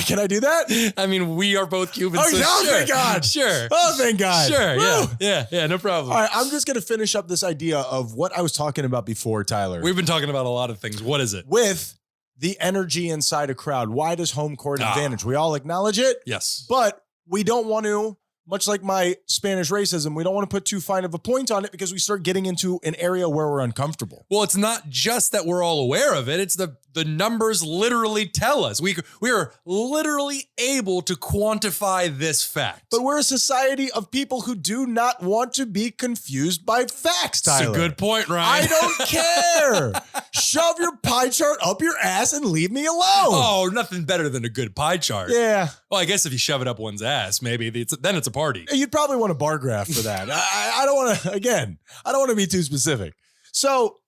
can I do that? I mean, we are both Cubans. Oh, so no, sure. thank God. Sure. Oh, thank God. Sure. Woo. Yeah, no problem. All right, I'm just going to finish up this idea of what I was talking about before, Tyler. We've been talking about a lot of things. What is it? With the energy inside a crowd. Why does home court advantage? We all acknowledge it. Yes. But we don't want to, much like my Spanish racism, we don't want to put too fine of a point on it because we start getting into an area where we're uncomfortable. Well, it's not just that we're all aware of it. It's the numbers literally tell us. We are literally able to quantify this fact. But we're a society of people who do not want to be confused by facts, Tyler. That's a good point, Ryan. I don't care. Shove your pie chart up your ass and leave me alone. Oh, nothing better than a good pie chart. Yeah. Well, I guess if you shove it up one's ass, maybe then it's a party. You'd probably want a bar graph for that. I don't want to, again, I don't want to be too specific. So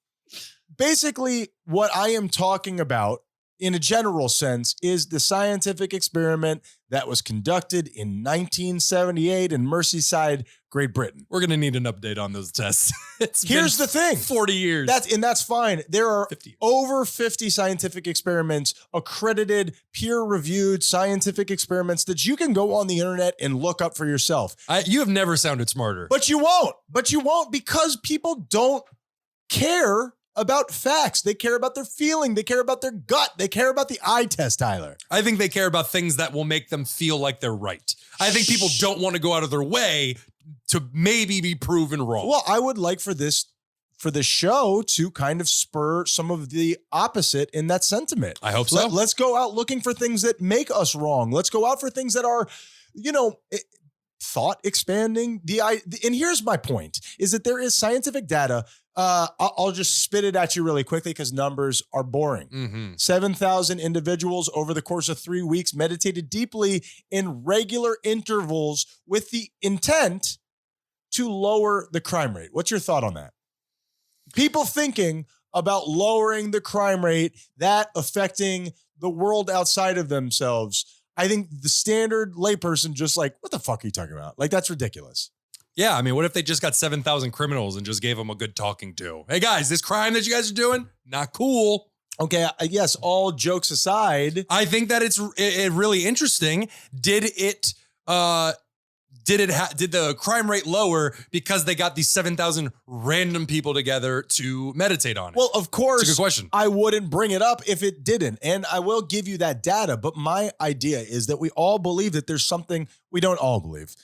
basically what I am talking about in a general sense, is the scientific experiment that was conducted in 1978 in Merseyside, Great Britain. We're going to need an update on those tests. Here's the thing. 40 years. That's fine. There are 50. over 50 scientific experiments, accredited, peer-reviewed scientific experiments that you can go on the internet and look up for yourself. You have never sounded smarter. But you won't. Because people don't care about facts. They care about their feeling. They care about their gut. They care about the eye test, Tyler. I think they care about things that will make them feel like they're right. I think people don't want to go out of their way to maybe be proven wrong. Well, I would like for the show to kind of spur some of the opposite in that sentiment. I hope so. Let's go out looking for things that make us wrong. Let's go out for things that are, thought expanding. And here's my point, is that there is scientific data. I'll just spit it at you really quickly because numbers are boring. 7,000 individuals over the course of 3 weeks meditated deeply in regular intervals with the intent to lower the crime rate. What's your thought on that? People thinking about lowering the crime rate, that affecting the world outside of themselves. I think the standard layperson just like, what the fuck are you talking about? Like, that's ridiculous. Yeah, I mean, what if they just got 7,000 criminals and just gave them a good talking to? Hey, guys, this crime that you guys are doing, not cool. Okay, yes, all jokes aside. I think that it's really interesting. Did the crime rate lower because they got these 7,000 random people together to meditate on it? Well, of course, it's a good question. I wouldn't bring it up if it didn't. And I will give you that data. But my idea is that we all believe that there's something we don't all believe.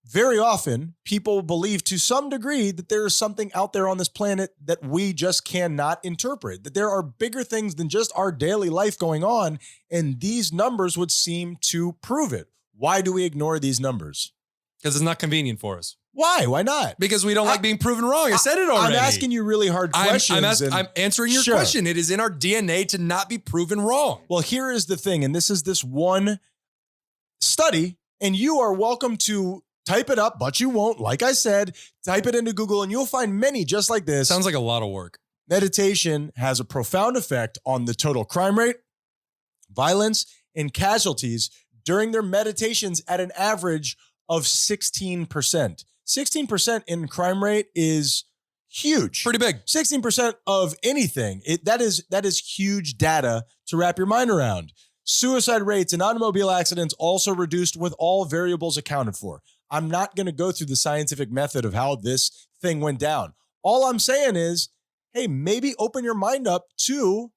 Very often, people believe to some degree that there is something out there on this planet that we just cannot interpret, that there are bigger things than just our daily life going on, and these numbers would seem to prove it. Why do we ignore these numbers? Because it's not convenient for us. Why? Why not? Because we don't like being proven wrong. I said it already. I'm asking you really hard questions. I'm answering your question. It is in our DNA to not be proven wrong. Well, here is the thing, and this is this one study, and you are welcome to type it up, but you won't. Like I said, type it into Google and you'll find many just like this. Sounds like a lot of work. Meditation has a profound effect on the total crime rate, violence, and casualties during their meditations at an average of 16%. 16% in crime rate is huge. Pretty big. 16% of anything. That is huge data to wrap your mind around. Suicide rates and automobile accidents also reduced with all variables accounted for. I'm not going to go through the scientific method of how this thing went down. All I'm saying is, hey, maybe open your mind up to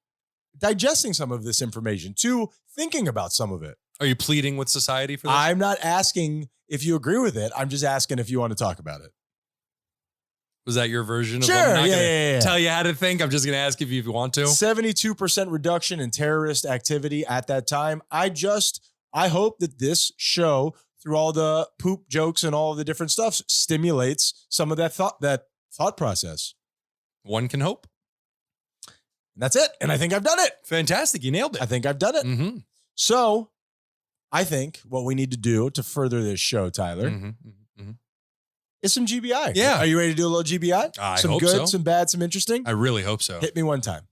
digesting some of this information, to thinking about some of it. Are you pleading with society for this? I'm not asking if you agree with it. I'm just asking if you want to talk about it. Was that your version of sure, I'm not yeah. tell you how to think? I'm just going to ask if you want to. 72% reduction in terrorist activity at that time. I hope that this show, through all the poop jokes and all of the different stuff, stimulates some of that thought process. One can hope. And that's it. And I think I've done it. Fantastic. You nailed it. I think I've done it. Mm-hmm. So I think what we need to do to further this show, Tyler, is some GBI. Yeah. Are you ready to do a little GBI? Some hope good, so. some bad, some interesting? I really hope so. Hit me one time.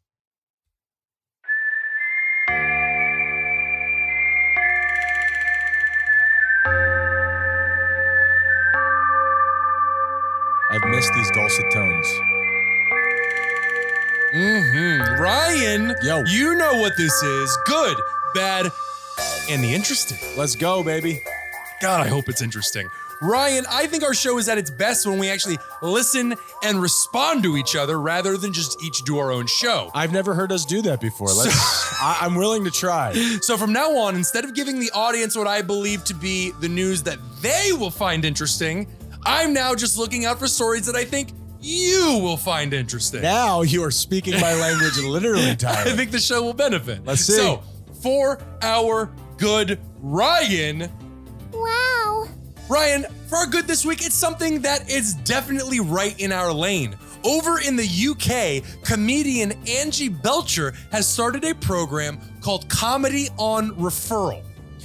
I've missed these dulcet tones. Ryan, Yo. You know what this is. Good, bad, and the interesting. Let's go, baby. God, I hope it's interesting. Ryan, I think our show is at its best when we actually listen and respond to each other rather than just each do our own show. I've never heard us do that before. I'm willing to try. So from now on, instead of giving the audience what I believe to be the news that they will find interesting, I'm now just looking out for stories that I think you will find interesting. Now you are speaking my language literally, Tyler. I think the show will benefit. Let's see. So, for our good Ryan. Wow. Ryan, for our good this week, it's something that is definitely right in our lane. Over in the UK, comedian Angie Belcher has started a program called Comedy on Referral.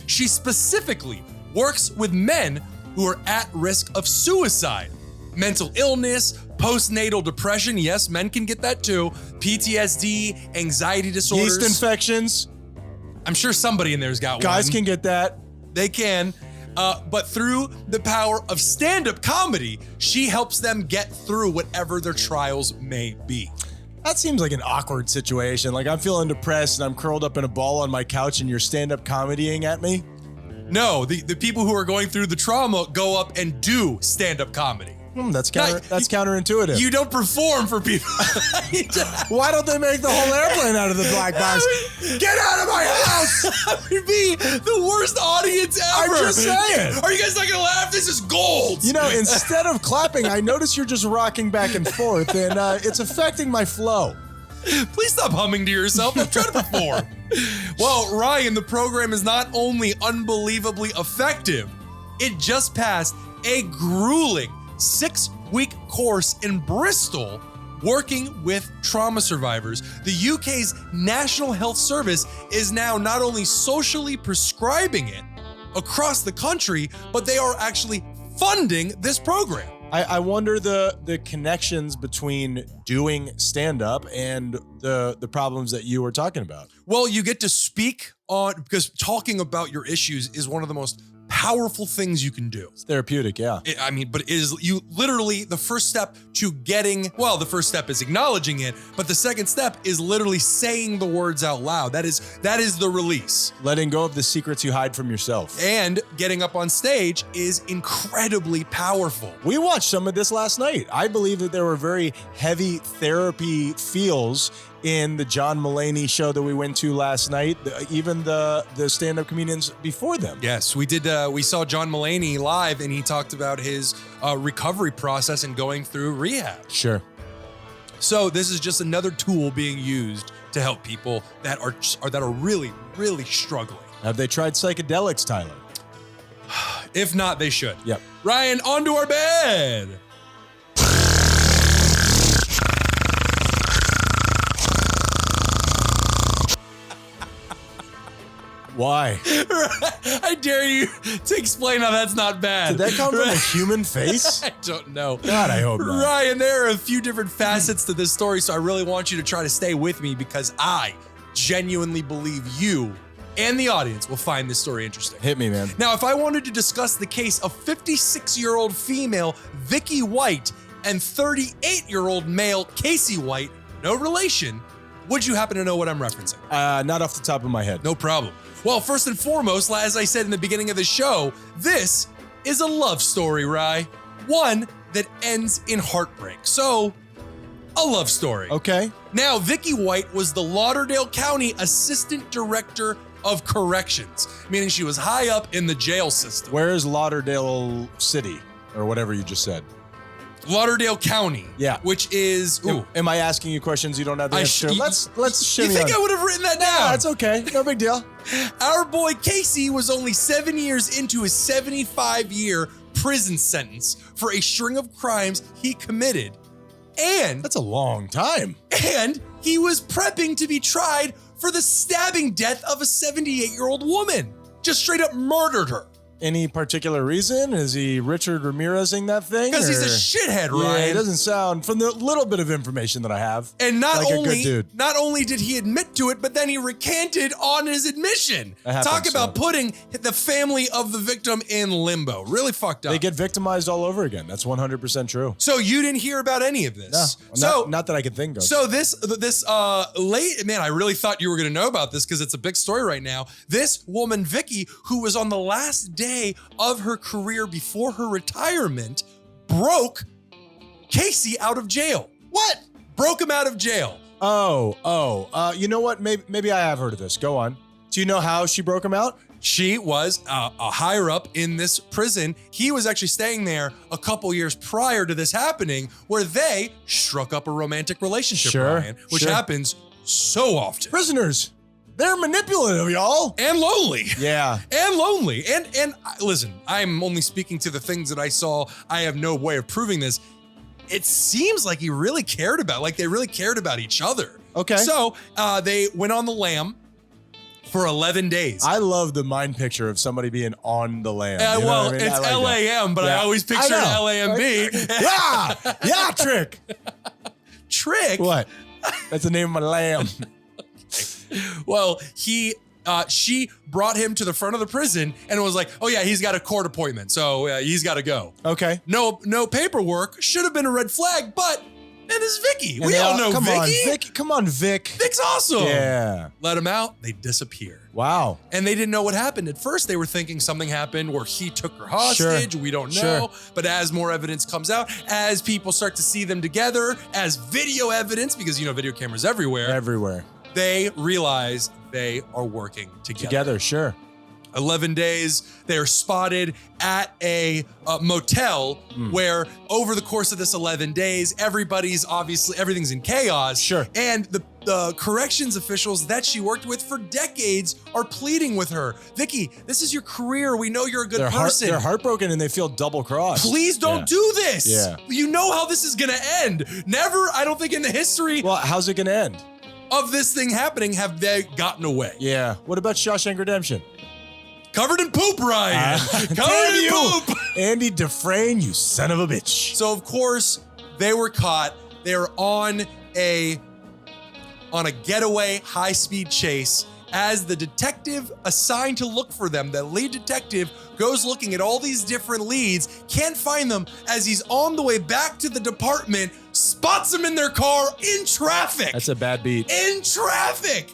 She specifically works with men who are at risk of suicide, mental illness, postnatal depression. Yes, men can get that too. PTSD, anxiety disorders. Yeast infections. I'm sure somebody in there's got Guys one. can get that. They can. But through the power of stand-up comedy, she helps them get through whatever their trials may be. That seems like an awkward situation. Like I'm feeling depressed and I'm curled up in a ball on my couch and you're stand-up comedying at me. No, the people who are going through the trauma go up and do stand-up comedy. That's counterintuitive. You don't perform for people. Why don't they make the whole airplane out of the black box? Get out of my house! That would be the worst audience ever. I'm just saying. Are you guys not gonna laugh? This is gold. You know, instead of clapping, I notice you're just rocking back and forth, and it's affecting my flow. Please stop humming to yourself. I'm trying to perform. Well, Ryan, the program is not only unbelievably effective, it just passed a grueling 6-week course in Bristol working with trauma survivors. The UK's National Health Service is now not only socially prescribing it across the country, but they are actually funding this program. I wonder the connections between doing stand-up and the problems that you were talking about. Well, you get to speak on, because talking about your issues is one of the most powerful things you can do. It's therapeutic, yeah. But it is you literally the first step to getting, well, the first step is acknowledging it, but the second step is literally saying the words out loud. That is the release. Letting go of the secrets you hide from yourself. And getting up on stage is incredibly powerful. We watched some of this last night. I believe that there were very heavy therapy feels in the John Mulaney show that we went to last night, even the stand-up comedians before them. Yes, we did. We saw John Mulaney live, and he talked about his recovery process and going through rehab. Sure. So this is just another tool being used to help people that are really, really struggling. Have they tried psychedelics, Tyler? If not, they should. Yep. Ryan, on to our bed. Why? I dare you to explain how that's not bad. Did that come from a human face? I don't know. God, I hope not. Ryan, there are a few different facets to this story, so I really want you to try to stay with me because I genuinely believe you and the audience will find this story interesting. Hit me, man. Now, if I wanted to discuss the case of 56-year-old female Vicky White and 38-year-old male Casey White, no relation, would you happen to know what I'm referencing? Not off the top of my head. No problem. Well, first and foremost, as I said in the beginning of the show, this is a love story, Rye. One that ends in heartbreak. So, a love story. Okay. Now, Vicky White was the Lauderdale County Assistant Director of Corrections, meaning she was high up in the jail system. Where is Lauderdale City, or whatever you just said? Lauderdale County. Yeah. Which is, ooh. Am I asking you questions you don't have the answer to? Let's shimmy You think on. I would have written that down? That's okay. No big deal. Our boy Casey was only 7 years into his 75-year prison sentence for a string of crimes he committed. And That's a long time. And he was prepping to be tried for the stabbing death of a 78-year-old woman. Just straight up murdered her. Any particular reason? Is he Richard Ramirezing that thing? Because he's a or- shithead, Yeah, Ryan. it doesn't sound, from the little bit of information that I have. And not like a good only dude. not only did he admit to it, but then he recanted on his admission. That happens, Talk about so. putting the family of the victim in limbo. Really fucked up. They get victimized all over again. That's 100% true. So you didn't hear about any of this. No, not that I can think of. So this late, man, I really thought you were going to know about this because it's a big story right now. This woman, Vicky, who was on the last day of her career before her retirement, broke Casey out of jail. What? Broke him out of jail. You know what? Maybe I have heard of this. Go on. Do you know how she broke him out? She was a higher up in this prison. He was actually staying there a couple years prior to this happening, where they struck up a romantic relationship, Sure, Ryan, which sure. happens so often. Prisoners. They're manipulative, y'all. And lonely. Yeah. And lonely. And listen, I'm only speaking to the things that I saw. I have no way of proving this. It seems like they really cared about each other. Okay. So they went on the lam for 11 days. I love the mind picture of somebody being on the lam. You know Well, what I mean? it's I like that. LAM, but I Yeah. always pictured I know. LAMB. Yeah, Trick. Trick. What? That's the name of my lamb. Well, he she brought him to the front of the prison and was like, oh yeah, he's got a court appointment, so he's got to go. Okay. No paperwork. Should have been a red flag, but and it's Vicky. And we all know come Vicky. Come on, Vic. Vic's awesome. Yeah. Let him out. They disappear. Wow. And they didn't know what happened. At first, they were thinking something happened where he took her hostage. Sure. We don't Sure. know. But as more evidence comes out, as people start to see them together, as video evidence, because, you know, video cameras everywhere, Everywhere. they realize they are working Together, sure. 11 days, they are spotted at a motel where over the course of this 11 days, everything's in chaos. Sure. And the corrections officials that she worked with for decades are pleading with her. Vicky, this is your career. We know you're a good person. They're heartbroken and they feel double crossed. Please don't do this. Yeah. You know how this is gonna end. Never, I don't think in the history Well, how's it going to end? of this thing happening have they gotten away. Yeah. What about Shawshank Redemption? Covered in poop, Ryan. Covered Damn in you, poop. Andy Dufresne, you son of a bitch. So of course they were caught. They were on a getaway high-speed chase as the detective assigned to look for them, the lead detective, goes looking at all these different leads, can't find them as he's on the way back to the department, spots them in their car in traffic. That's a bad beat. In traffic.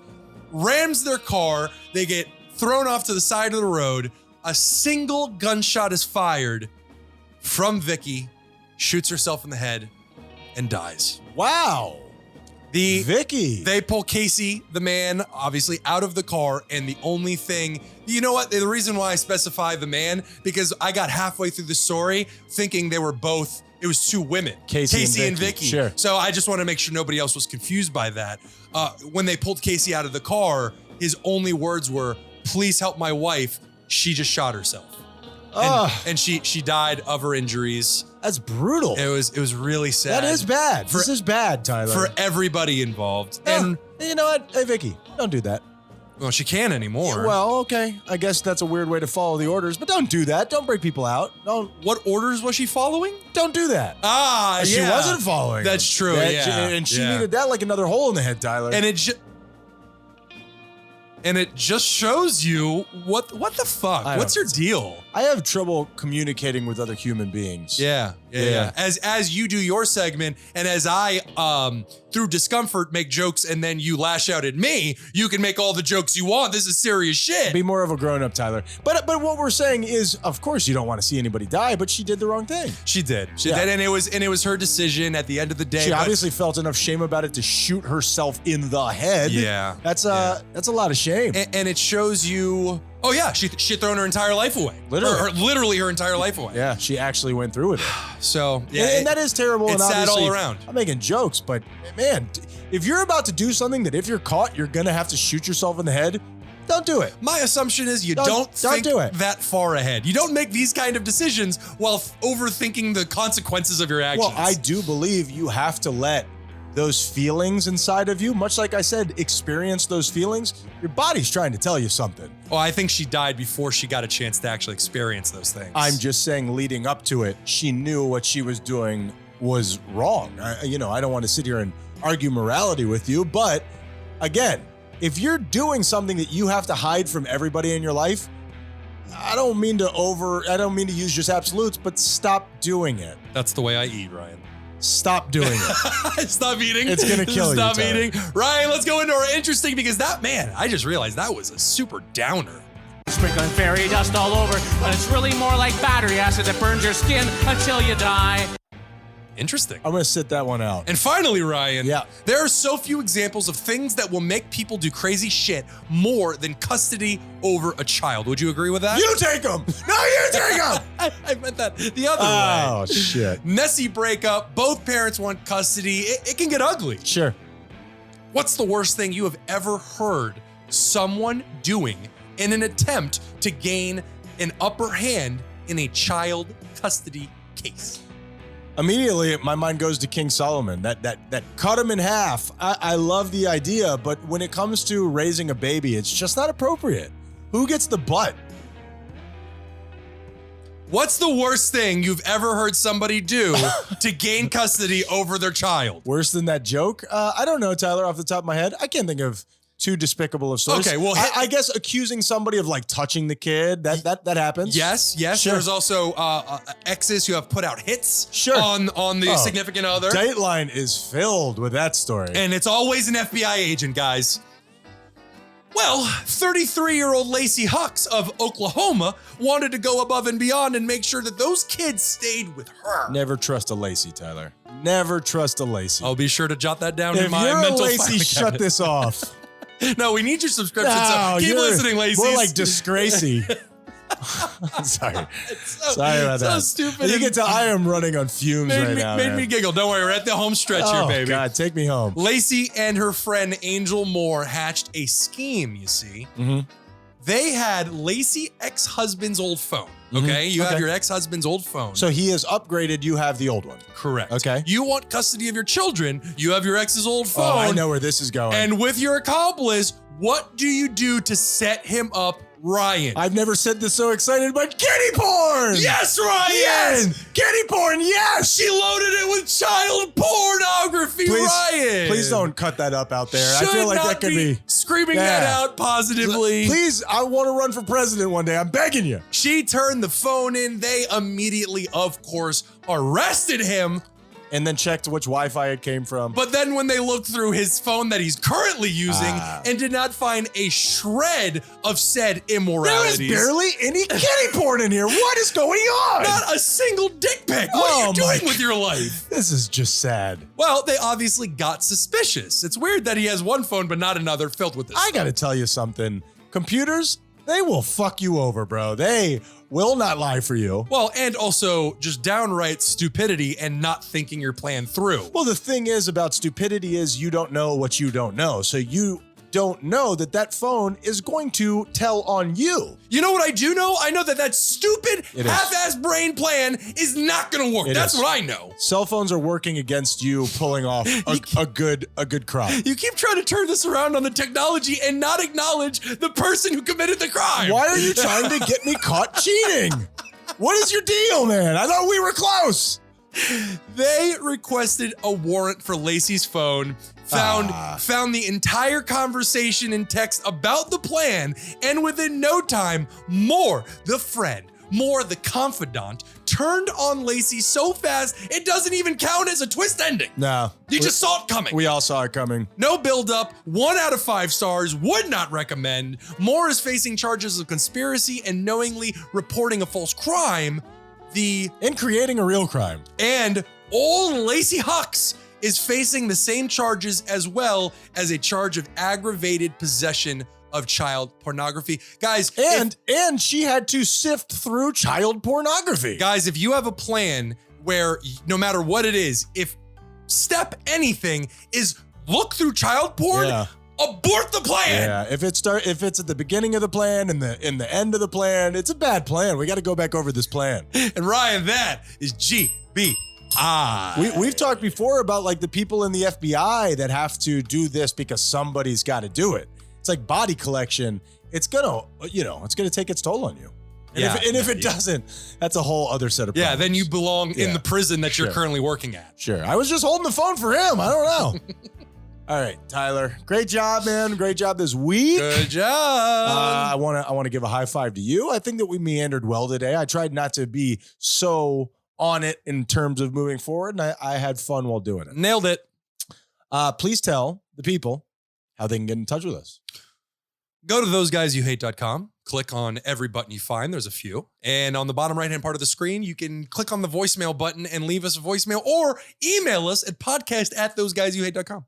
Rams their car. They get thrown off to the side of the road. A single gunshot is fired from Vicky, shoots herself in the head, and dies. Wow. Vicky. They pull Casey, the man, obviously out of the car, and the only thing, you know what? The reason why I specify the man, because I got halfway through the story thinking they were both, it was two women, Casey and Vicky. Sure. So I just want to make sure nobody else was confused by that. When they pulled Casey out of the car, his only words were, "Please help my wife. She just shot herself." And she died of her injuries. That's brutal. It was really sad. That is bad. This is bad, Tyler. For everybody involved. And you know what? Hey, Vicky, don't do that. Well, she can't anymore. Well, okay. I guess that's a weird way to follow the orders, but don't do that. Don't break people out. What orders was she following? Don't do that. Yeah. She wasn't following. That's them. true, yeah. And she Yeah. needed that like another hole in the head, Tyler. And it just shows you what the fuck? What's your deal? I have trouble communicating with other human beings. Yeah. As you do your segment, and as I through discomfort make jokes, and then you lash out at me, you can make all the jokes you want. This is serious shit. Be more of a grown-up, Tyler. But what we're saying is, of course, you don't want to see anybody die, but she did the wrong thing. She did, and it was her decision at the end of the day. She obviously felt enough shame about it to shoot herself in the head. Yeah, that's a lot of shame. And it shows you. Oh yeah, she had thrown her entire life away. Literally her entire life away. Yeah, she actually went through with it. So yeah, and that is terrible. It's and sad all around. I'm making jokes, but man, if you're about to do something that if you're caught, you're gonna have to shoot yourself in the head, don't do it. My assumption is you don't think do it. that far ahead. You don't make these kind of decisions while overthinking the consequences of your actions. Well, I do believe you have to let those feelings inside of you, much like I said, experience those feelings. Your body's trying to tell you something. Well, I think she died before she got a chance to actually experience those things. I'm just saying, leading up to it, she knew what she was doing was wrong. I don't want to sit here and argue morality with you, but again, if you're doing something that you have to hide from everybody in your life, I don't mean to use just absolutes, but stop doing it. That's the way I eat, Ryan. Stop doing it. Stop eating. It's going to kill you. Stop eating. Ryan, let's go into our interesting, because that, man, I just realized that was a super downer. Sprinkling fairy dust all over, but it's really more like battery acid that burns your skin until you die. Interesting. I'm going to sit that one out. And finally, Ryan, yeah, there are so few examples of things that will make people do crazy shit more than custody over a child. Would you agree with that? You take them. No, you take them. I meant that the other way. Oh, shit. Messy breakup. Both parents want custody. It can get ugly. Sure. What's the worst thing you have ever heard someone doing in an attempt to gain an upper hand in a child custody case? Immediately, my mind goes to King Solomon. That cut him in half. I love the idea, but when it comes to raising a baby, it's just not appropriate. Who gets the butt? What's the worst thing you've ever heard somebody do to gain custody over their child? Worse than that joke? I don't know, Tyler, off the top of my head. I can't think of too despicable of stories. Okay, well, I guess accusing somebody of like touching the kid, that happens. Yes. Sure. There's also exes who have put out hits Sure. on the significant other. Dateline is filled with that story. And it's always an FBI agent, guys. Well, 33-year-old Lacey Hucks of Oklahoma wanted to go above and beyond and make sure that those kids stayed with her. Never trust a Lacey, Tyler. Never trust a Lacey. I'll be sure to jot that down if in my you're mental a Lacey, filing shut cabinet. this off. No, we need your subscription. No, So keep you're listening, Lacey. More like Disgracey. Sorry. Sorry about that. So stupid. You can tell I am running on fumes right now. Made me giggle. Don't worry, we're at the home stretch here, baby. God, take me home. Lacey and her friend Angel Moore hatched a scheme, you see. Mm-hmm. They had Lacey ex-husband's old phone. Okay, you have your ex-husband's old phone. So he has upgraded, you have the old one. Correct. Okay. You want custody of your children, you have your ex's old phone. Oh, I know where this is going. And with your accomplice, what do you do to set him up, Ryan? I've never said this so excited, but kitty porn! Yes, Ryan! Yes! Kitty porn, yes! She loaded it with child pornography, Ryan! Please don't cut that up out there. Should I feel like not that could be screaming that out positively. Please, I want to run for president one day. I'm begging you. She turned the phone in. They immediately, of course, arrested him. And then checked which Wi-Fi it came from. But then when they looked through his phone that he's currently using and did not find a shred of said immoralities. There is barely any kitty porn in here. What is going on? Not a single dick pic. What are you doing with your life? This is just sad. Well, they obviously got suspicious. It's weird that he has one phone but not another filled with this. I gotta tell you something. Computers, they will fuck you over, bro. They will not lie for you. Well, and also just downright stupidity and not thinking your plan through. Well, the thing is about stupidity is you don't know what you don't know. So you don't know that that phone is going to tell on you. You know what I do know? I know that that stupid It is. half-assed brain plan is not going to work. It That's is. what I know. Cell phones are working against you, pulling off a good crop. You keep trying to turn this around on the technology and not acknowledge the person who committed the crime. Why are you trying to get me caught cheating? What is your deal, man? I thought we were close. They requested a warrant for Lacey's phone, found the entire conversation in text about the plan, and within no time, Moore, the friend, Moore, the confidant, turned on Lacey so fast it doesn't even count as a twist ending. No. You just saw it coming. We all saw it coming. No build-up, 1 out of 5 stars, would not recommend. Moore is facing charges of conspiracy and knowingly reporting a false crime. And creating a real crime. And old Lacey Hucks is facing the same charges as well as a charge of aggravated possession of child pornography. Guys, And she had to sift through child pornography. guys, if you have a plan where no matter what it is, if step anything is look through child porn, Yeah. abort the plan. Yeah, if it's at the beginning of the plan and in the end of the plan, it's a bad plan. We got to go back over this plan. And Ryan, that is GBI. We've talked before about like the people in the FBI that have to do this because somebody's got to do it. It's like body collection. It's gonna take its toll on you. And if it doesn't, that's a whole other set of problems. Yeah, then you belong in the prison that you're currently working at. Sure. I was just holding the phone for him. I don't know. All right, Tyler. Great job, man. Great job this week. Good job. I want to give a high five to you. I think that we meandered well today. I tried not to be so on it in terms of moving forward, and I had fun while doing it. Nailed it. Please tell the people how they can get in touch with us. Go to THOSEGUYSYOUHATE.com. Click on every button you find. There's a few. And on the bottom right-hand part of the screen, you can click on the voicemail button and leave us a voicemail or email us at podcast@THOSEGUYSYOUHATE.com.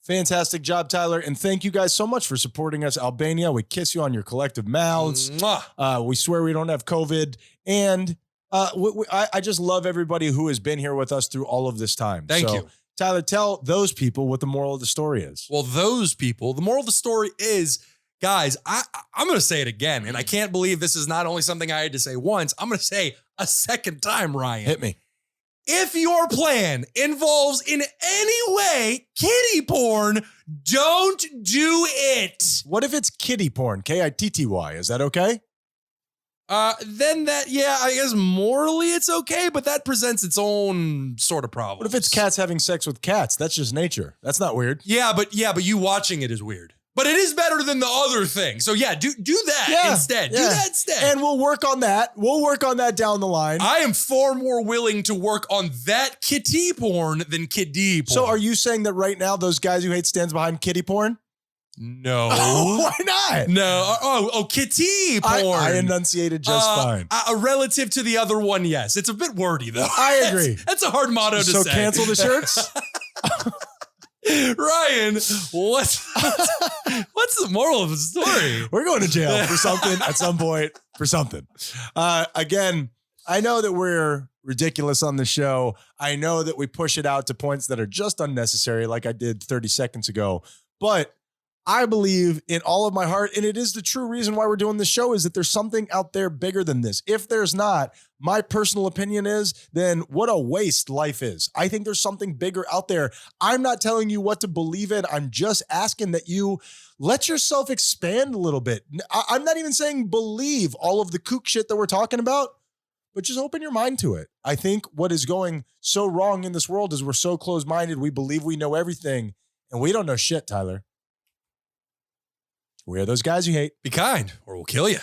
Fantastic job, Tyler. And thank you guys so much for supporting us, Albania. We kiss you on your collective mouths. Mwah. We swear we don't have COVID. And I just love everybody who has been here with us through all of this time. Thank you. Tyler, tell those people what the moral of the story is. Well, those people, the moral of the story is, guys, I'm going to say it again. And I can't believe this is not only something I had to say once. I'm going to say a second time, Ryan. Hit me. If your plan involves in any way kitty porn, don't do it. What if it's kitty porn? Kitty? Is that okay? Then that, yeah, I guess morally it's okay, but that presents its own sort of problem. What if it's cats having sex with cats? That's just nature. That's not weird. Yeah, but you watching it is weird. But it is better than the other thing. So yeah, do that instead. Do that instead. And we'll work on that. We'll work on that down the line. I am far more willing to work on that kitty porn than kiddie porn. So are you saying that right now those guys who hate stands behind kitty porn? No. Why not? No. Oh, kitty porn. I enunciated just fine. Relative to the other one, yes. It's a bit wordy, though. I agree. That's a hard motto to say. So cancel the shirts? Ryan, what's the moral of the story? We're going to jail for something at some point for something. Again, I know that we're ridiculous on the show. I know that we push it out to points that are just unnecessary, like I did 30 seconds ago. But I believe in all of my heart, and it is the true reason why we're doing this show, is that there's something out there bigger than this. If there's not, my personal opinion is, then what a waste life is. I think there's something bigger out there. I'm not telling you what to believe in. I'm just asking that you let yourself expand a little bit. I'm not even saying believe all of the kook shit that we're talking about, but just open your mind to it. I think what is going so wrong in this world is we're so closed-minded. We believe we know everything, and we don't know shit, Tyler. We are those guys you hate. Be kind, or we'll kill you.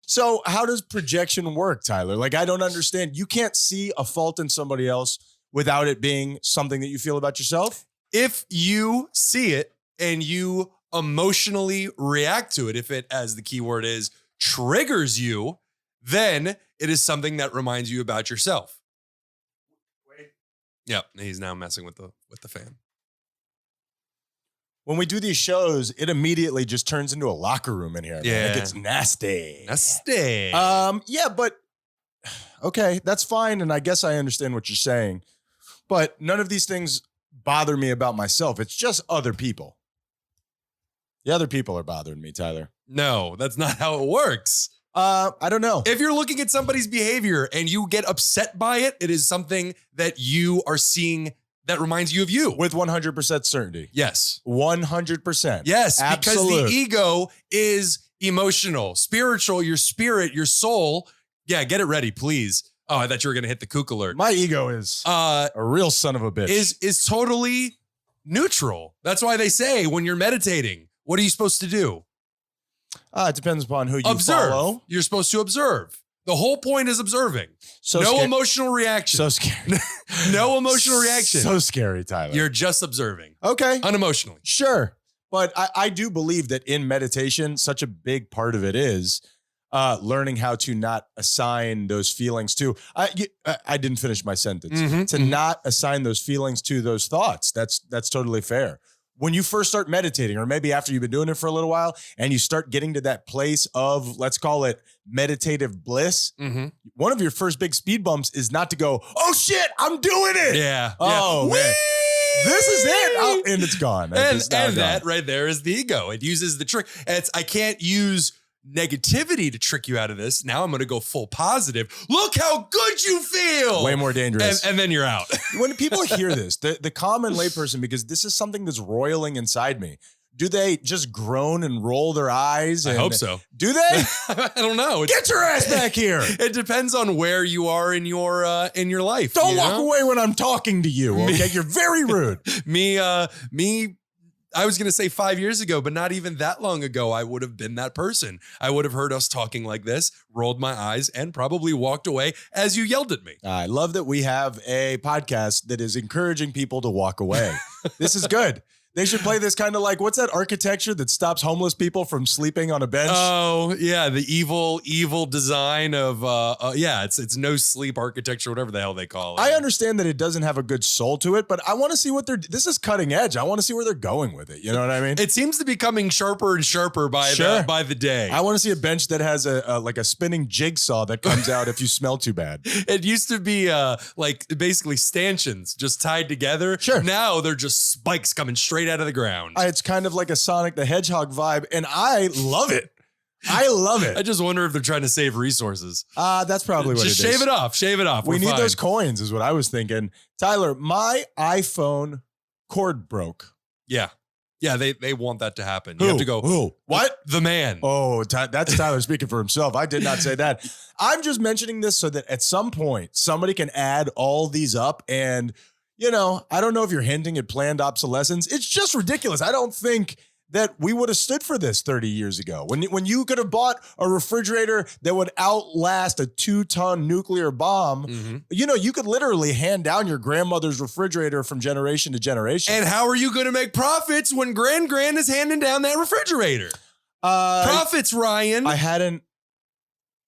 So how does projection work, Tyler? Like, I don't understand. You can't see a fault in somebody else without it being something that you feel about yourself? If you see it and you emotionally react to it, if it, as the key word is, triggers you, then it is something that reminds you about yourself. Wait. Yep, he's now messing with the fan. When we do these shows, it immediately just turns into a locker room in here. Man. Yeah. It gets nasty. Nasty. Yeah, but okay, that's fine. And I guess I understand what you're saying. But none of these things bother me about myself. It's just other people. The other people are bothering me, Tyler. No, that's not how it works. I don't know. If you're looking at somebody's behavior and you get upset by it, it is something that you are seeing that reminds you of you. With 100% certainty. Yes. 100%. Yes, Absolute. because the ego is emotional, spiritual, your spirit, your soul. Yeah, get it ready, please. Oh, I thought you were going to hit the kook alert. My ego is a real son of a bitch. Is totally neutral. That's why they say when you're meditating, what are you supposed to do? It depends upon who you Observe. follow. You're supposed to observe. The whole point is observing. So no scary. emotional reaction. So scary. No emotional reaction. So scary, Tyler. You're just observing. okay. Unemotionally. Sure. But I do believe that in meditation, such a big part of it is learning how to not assign those feelings to. I didn't finish my sentence. To not assign those feelings to those thoughts. That's totally fair. When you first start meditating, or maybe after you've been doing it for a little while, and you start getting to that place of, let's call it meditative bliss, one of your first big speed bumps is not to go, oh shit, I'm doing it. Yeah. Oh, man. This is it. Oh, and it's gone. And that right there is the ego. It uses the trick. I can't use negativity to trick you out of this. Now I'm going to go full positive. Look how good you feel. Way more dangerous. And then you're out. When people hear this, the common layperson, because this is something that's roiling inside me, do they just groan and roll their eyes? I hope so. Do they? I don't know. Get your ass back here. It depends on where you are in your life. Don't walk away when I'm talking to you. Okay, you're very rude. Me. I was going to say 5 years ago, but not even that long ago, I would have been that person. I would have heard us talking like this, rolled my eyes, and probably walked away as you yelled at me. I love that we have a podcast that is encouraging people to walk away. This is good. They should play this kind of like, what's that architecture that stops homeless people from sleeping on a bench? Oh yeah, the evil design of it's no sleep architecture, whatever the hell they call it. I understand that it doesn't have a good soul to it, but I want to see what this is cutting edge. I want to see where they're going with it. You know what I mean? It seems to be becoming sharper and sharper by the day. I want to see a bench that has a spinning jigsaw that comes out if you smell too bad. It used to be like basically stanchions just tied together. Sure. Now they're just spikes coming straight out of the ground. It's kind of like a Sonic the Hedgehog vibe, and I love it. I love it. I just wonder if they're trying to save reresources. That's probably what just it is. shave it off. Shave it off. We We're need fine. those coins is what I was thinking. Tyler, my iPhone cord broke. Yeah. Yeah, they want that to happen. You have to go, Who? What? The man. Oh, that's Tyler speaking for himself. I did not say that. I'm just mentioning this so that at some point somebody can add all these up and, I don't know if you're hinting at planned obsolescence. It's just ridiculous. I don't think that we would have stood for this 30 years ago. When you could have bought a refrigerator that would outlast a 2-ton nuclear bomb, you could literally hand down your grandmother's refrigerator from generation to generation. And how are you going to make profits when Grand is handing down that refrigerator? Profits, Ryan. I hadn't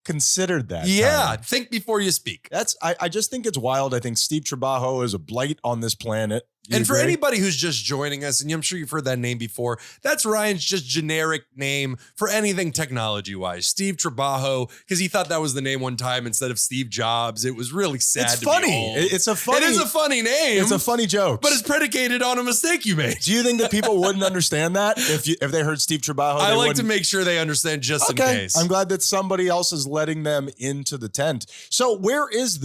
considered that. Yeah, Tyler. think before you speak. I just think it's wild. I think Steve Trabajo is a blight on this planet. You And for agree? anybody who's just joining us, and I'm sure you've heard that name before, that's Ryan's just generic name for anything technology-wise. Steve Trabajo, because he thought that was the name one time instead of Steve Jobs. It was really sad. It's to funny. Be old. It's a funny. It is a funny name. It's a funny joke. but it's predicated on a mistake you made. Do you think that people wouldn't understand that if they heard Steve Trabajo? I like wouldn't? to make sure they understand just in Okay, case. I'm glad that somebody else is letting them into the tent. So where is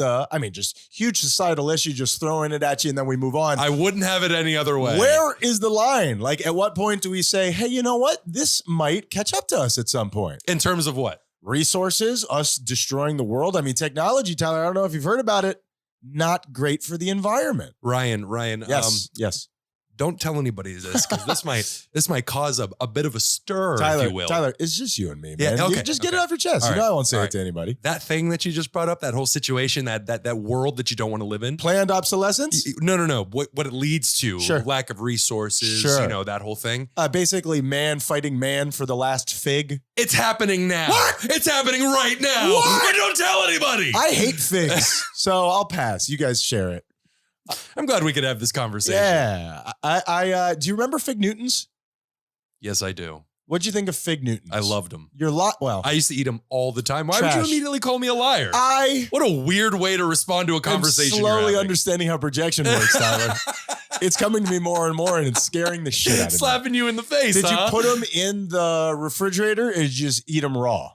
just huge societal issue, just throwing it at you and then we move on. I wouldn't have it any other way. Where is the line? Like, at what point do we say, hey, you know what? This might catch up to us at some point. In terms of what? Resources, us destroying the world. I mean, technology, Tyler, I don't know if you've heard about it. Not great for the environment. Ryan, Yes. don't tell anybody this because this might cause a bit of a stir, Tyler, if you will. Tyler, it's just you and me, Yeah, man. okay, You just get it okay. off your chest. All I right, won't say all it to anybody. That thing that you just brought up, that whole situation, that world that you don't want to live in. Planned obsolescence? No. What it leads to, Sure. lack of resources, Sure. that whole thing. Basically, man fighting man for the last fig. It's happening now. What? It's happening right now. What? But don't tell anybody. I hate figs, so I'll pass. You guys share it. I'm glad we could have this conversation. Yeah. I do you remember Fig Newtons? Yes, I do. What'd you think of Fig Newtons? I loved them. Well, I used to eat them all the time. Why would Trash. you immediately call me a liar? What a weird way to respond to a I'm conversation. slowly you're having. understanding how projection works, Tyler. It's coming to me more and more, and it's scaring the shit out of me. Slapping you in the face. Did you huh? put them in the refrigerator, or did you just eat them raw?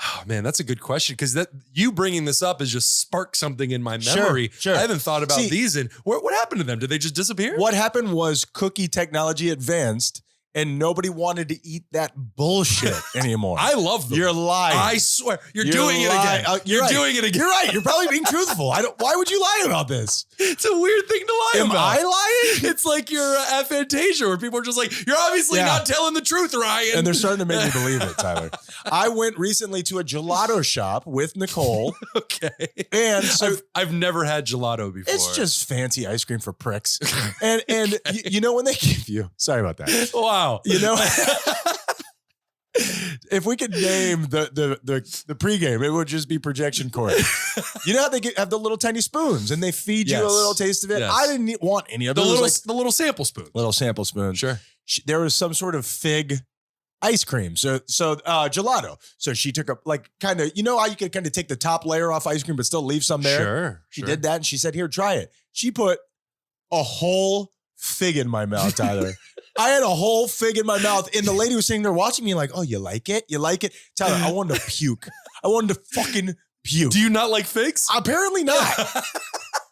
Oh, man, that's a good question because that you bringing this up has just sparked something in my memory. Sure. I haven't thought about See, these. And what happened to them? Did they just disappear? What happened was cookie technology advanced, and nobody wanted to eat that bullshit anymore. I love them. You're lying. I swear. You're You're doing it lying. again. You're right. doing it again. You're right. You're probably being truthful. Why would you lie about this? It's a weird thing to lie Am about. I lying? It's like your aphantasia where people are just like, you're obviously Yeah. not telling the truth, Ryan. And they're starting to make me believe it, Tyler. I went recently to a gelato shop with Nicole, okay. and so I've never had gelato before. it's just fancy ice cream for pricks. And you know when they give you, sorry about that. wow. You know, if we could name the pregame, it would just be projection court. You know how they have the little tiny spoons and they feed you a Yes. little taste of it? Yes. I didn't want any of it. The It was little, like the little sample spoon. little sample spoon. Sure. There was some sort of fig ice cream. So gelato. So she took kind of, you know how you could kind of take the top layer off ice cream, but still leave some there? Sure. She did that and she said, here, try it. She put a whole fig in my mouth, Tyler. I had a whole fig in my mouth, and the lady was sitting there watching me like, oh, you like it? You like it? Tyler, I wanted to puke. I wanted to fucking puke. Do you not like figs? Apparently not.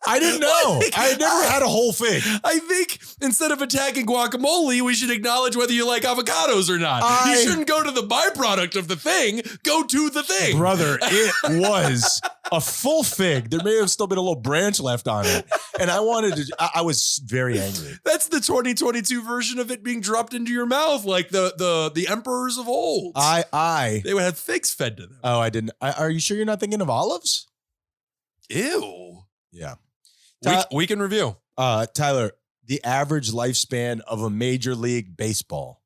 I didn't know. I had never had a whole fig. I think instead of attacking guacamole, we should acknowledge whether you like avocados or not. You shouldn't go to the byproduct of the thing. Go to the thing. Brother, it was a full fig. There may have still been a little branch left on it. And I was very angry. That's the 2022 version of it being dropped into your mouth like the emperors of old. They would have figs fed to them. Oh, I didn't. Are you sure you're not thinking of olives? Ew. Yeah. Week in review. Tyler, the average lifespan of a Major League Baseball?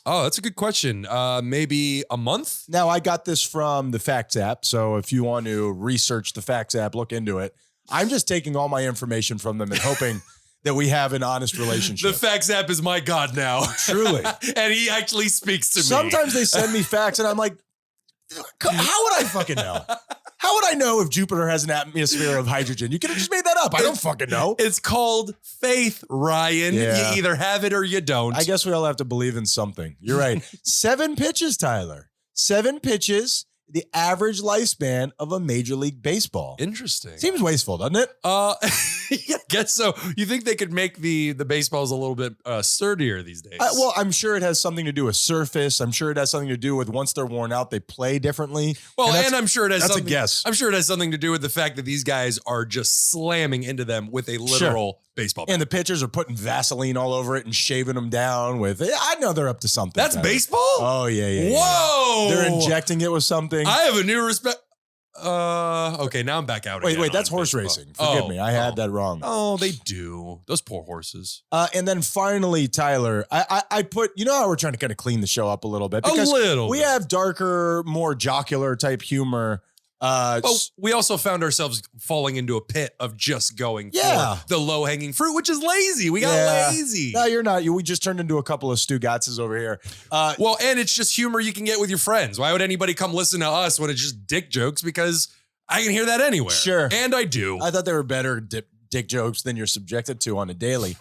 Oh, that's a good question. Maybe a month? Now, I got this from the Facts app, so if you want to research the Facts app, look into it. I'm just taking all my information from them and hoping that we have an honest relationship. The Facts app is my god now. Truly. And he actually speaks to me. Sometimes they send me facts and I'm like, how would I fucking know? How would I know if Jupiter has an atmosphere of hydrogen? You could have just made that up. I don't fucking know. It's called faith, Ryan. Yeah. You either have it or you don't. I guess we all have to believe in something. You're right. 7 pitches, Tyler. 7 pitches, the average lifespan of a Major League Baseball. Interesting. Seems wasteful, doesn't it? Yeah, I guess so. You think they could make the baseballs a little bit sturdier these days? Well, I'm sure it has something to do with surface. I'm sure it has something to do with once they're worn out, they play differently. Well, and I'm sure it has that's something. a guess. I'm sure it has something to do with the fact that these guys are just slamming into them with a literal baseball bat. And the pitchers are putting Vaseline all over it and shaving them down with. I know they're up to something. That's Tyler. baseball? Oh yeah. Whoa! They're injecting it with something. I have a new respect. Okay, now I'm back out. Wait, again that's on horse baseball. racing. Forgive me, I had that wrong. Oh, they do. Those poor horses. And then finally, Tyler, I put, you know how we're trying to kind of clean the show up a little bit? A little we bit. have darker, more jocular type humor. But we also found ourselves falling into a pit of just going Yeah. for the low-hanging fruit, which is lazy. We got lazy. No, you're not. We just turned into a couple of Stugatzes over here. Well, and it's just humor you can get with your friends. Why would anybody come listen to us when it's just dick jokes? Because I can hear that anywhere. Sure. And I do. I thought they were better dick jokes than you're subjected to on a daily.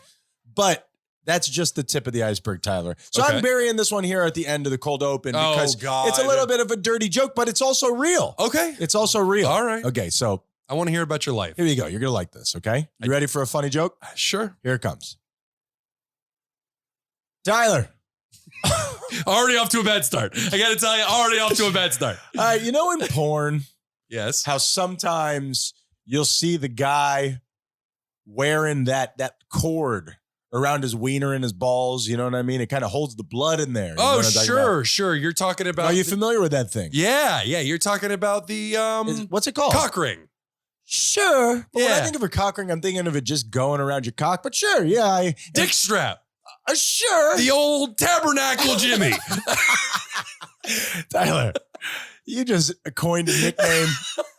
But that's just the tip of the iceberg, Tyler. So Okay. I'm burying this one here at the end of the cold open Oh, because God. it's a little bit of a dirty joke, but it's also real. Okay. It's also real. All right. Okay, so I want to hear about your life. here you go. You're going to like this, okay? You ready for a funny joke? Sure. Here it comes. Tyler. Already off to a bad start. I got to tell you, already off to a bad start. You know in porn, Yes. how sometimes you'll see the guy wearing that cord around his wiener and his balls, you know what I mean? It kind of holds the blood in there. You know Oh, what I'm talking about? sure. You're talking about. Are you familiar with that thing? Yeah. You're talking about the What's it called? cock ring. Sure. But when I Yeah. think of a cock ring, I'm thinking of it just going around your cock. But sure, yeah. Dick strap. Sure. The old tabernacle Jimmy. Tyler, you just coined a nickname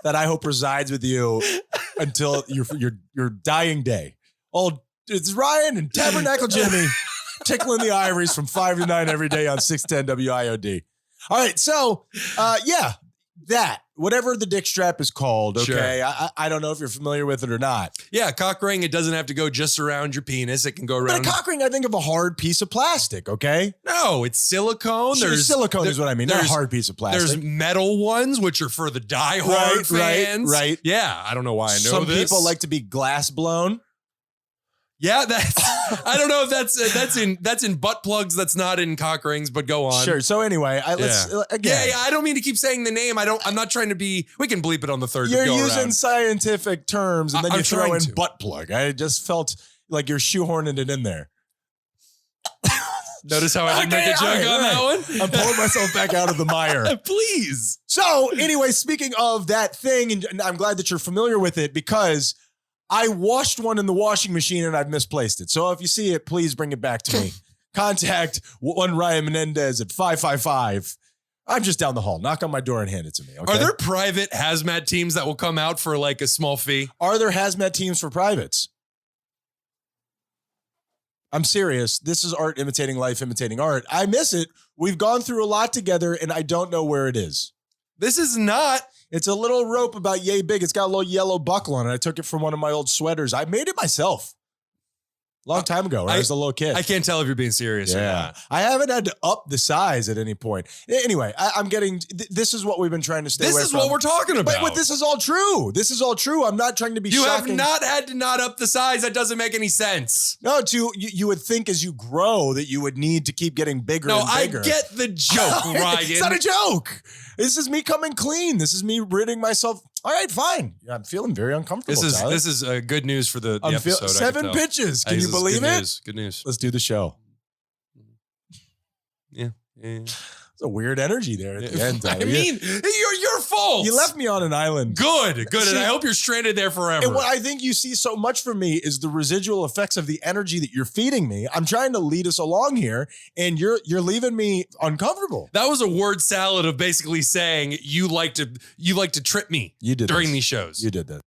that I hope resides with you until your dying day. It's Ryan and Tabernacle Jimmy tickling the ivories from 5 to 9 every day on 610 WIOD. All right, so that whatever the dick strap is called, okay. Sure. I don't know if you're familiar with it or not. Yeah, cock ring. It doesn't have to go just around your penis. It can go But around. a cock ring, I think of a hard piece of plastic, okay? No, it's silicone. There's silicone is what I mean, not a there's- hard piece of plastic. There's metal ones, which are for the diehard fans. Right. Yeah, I don't know why I know Some this. people like to be glass blown. Yeah, that's. I don't know if that's in butt plugs. That's not in cock rings. But go on. Sure. So anyway, let's again. Yeah. I don't mean to keep saying the name. I'm not trying to be. We can bleep it on the third. You're go using around. scientific terms and then I'm you throw trying in to. butt plug. I just felt like you're shoehorning it in there. Notice how I didn't make a joke on that one. I'm pulling myself back out of the mire. Please. So anyway, speaking of that thing, and I'm glad that you're familiar with it because I washed one in the washing machine and I've misplaced it. So if you see it, please bring it back to me. Contact one Ryan Menendez at 555. I'm just down the hall. Knock on my door and hand it to me. Okay? Are there private hazmat teams that will come out for like a small fee? Are there hazmat teams for privates? I'm serious. This is art imitating life, imitating art. I miss it. We've gone through a lot together and I don't know where it is. This is not. It's a little rope about yay big. It's got a little yellow buckle on it. I took it from one of my old sweaters. I made it myself. Long time ago, when I was a little kid. I can't tell if you're being serious or not. I haven't had to up the size at any point. Anyway, I'm getting, this is what we've been trying to stay away from. This is what we're talking about. But this is all true. This is all true. I'm not trying to be You shocking. have not had to not up the size. That doesn't make any sense. No, you would think as you grow that you would need to keep getting bigger No, and I bigger. get the joke, Ryan. It's not a joke. This is me coming clean. This is me ridding myself. All right, fine. I'm feeling very uncomfortable. Tyler. This is good news for the episode. 7 pitches. Can you believe it? Good news. Let's do the show. Yeah. It's a weird energy there at the end. Tyler. I mean, you're fault. You left me on an island. Good. And See, I hope you're stranded there forever. And what I think you see so much from me is the residual effects of the energy that you're feeding me. I'm trying to lead us along here, and you're leaving me uncomfortable. That was a word salad of basically saying you like to trip me You did during this. these shows. You did that.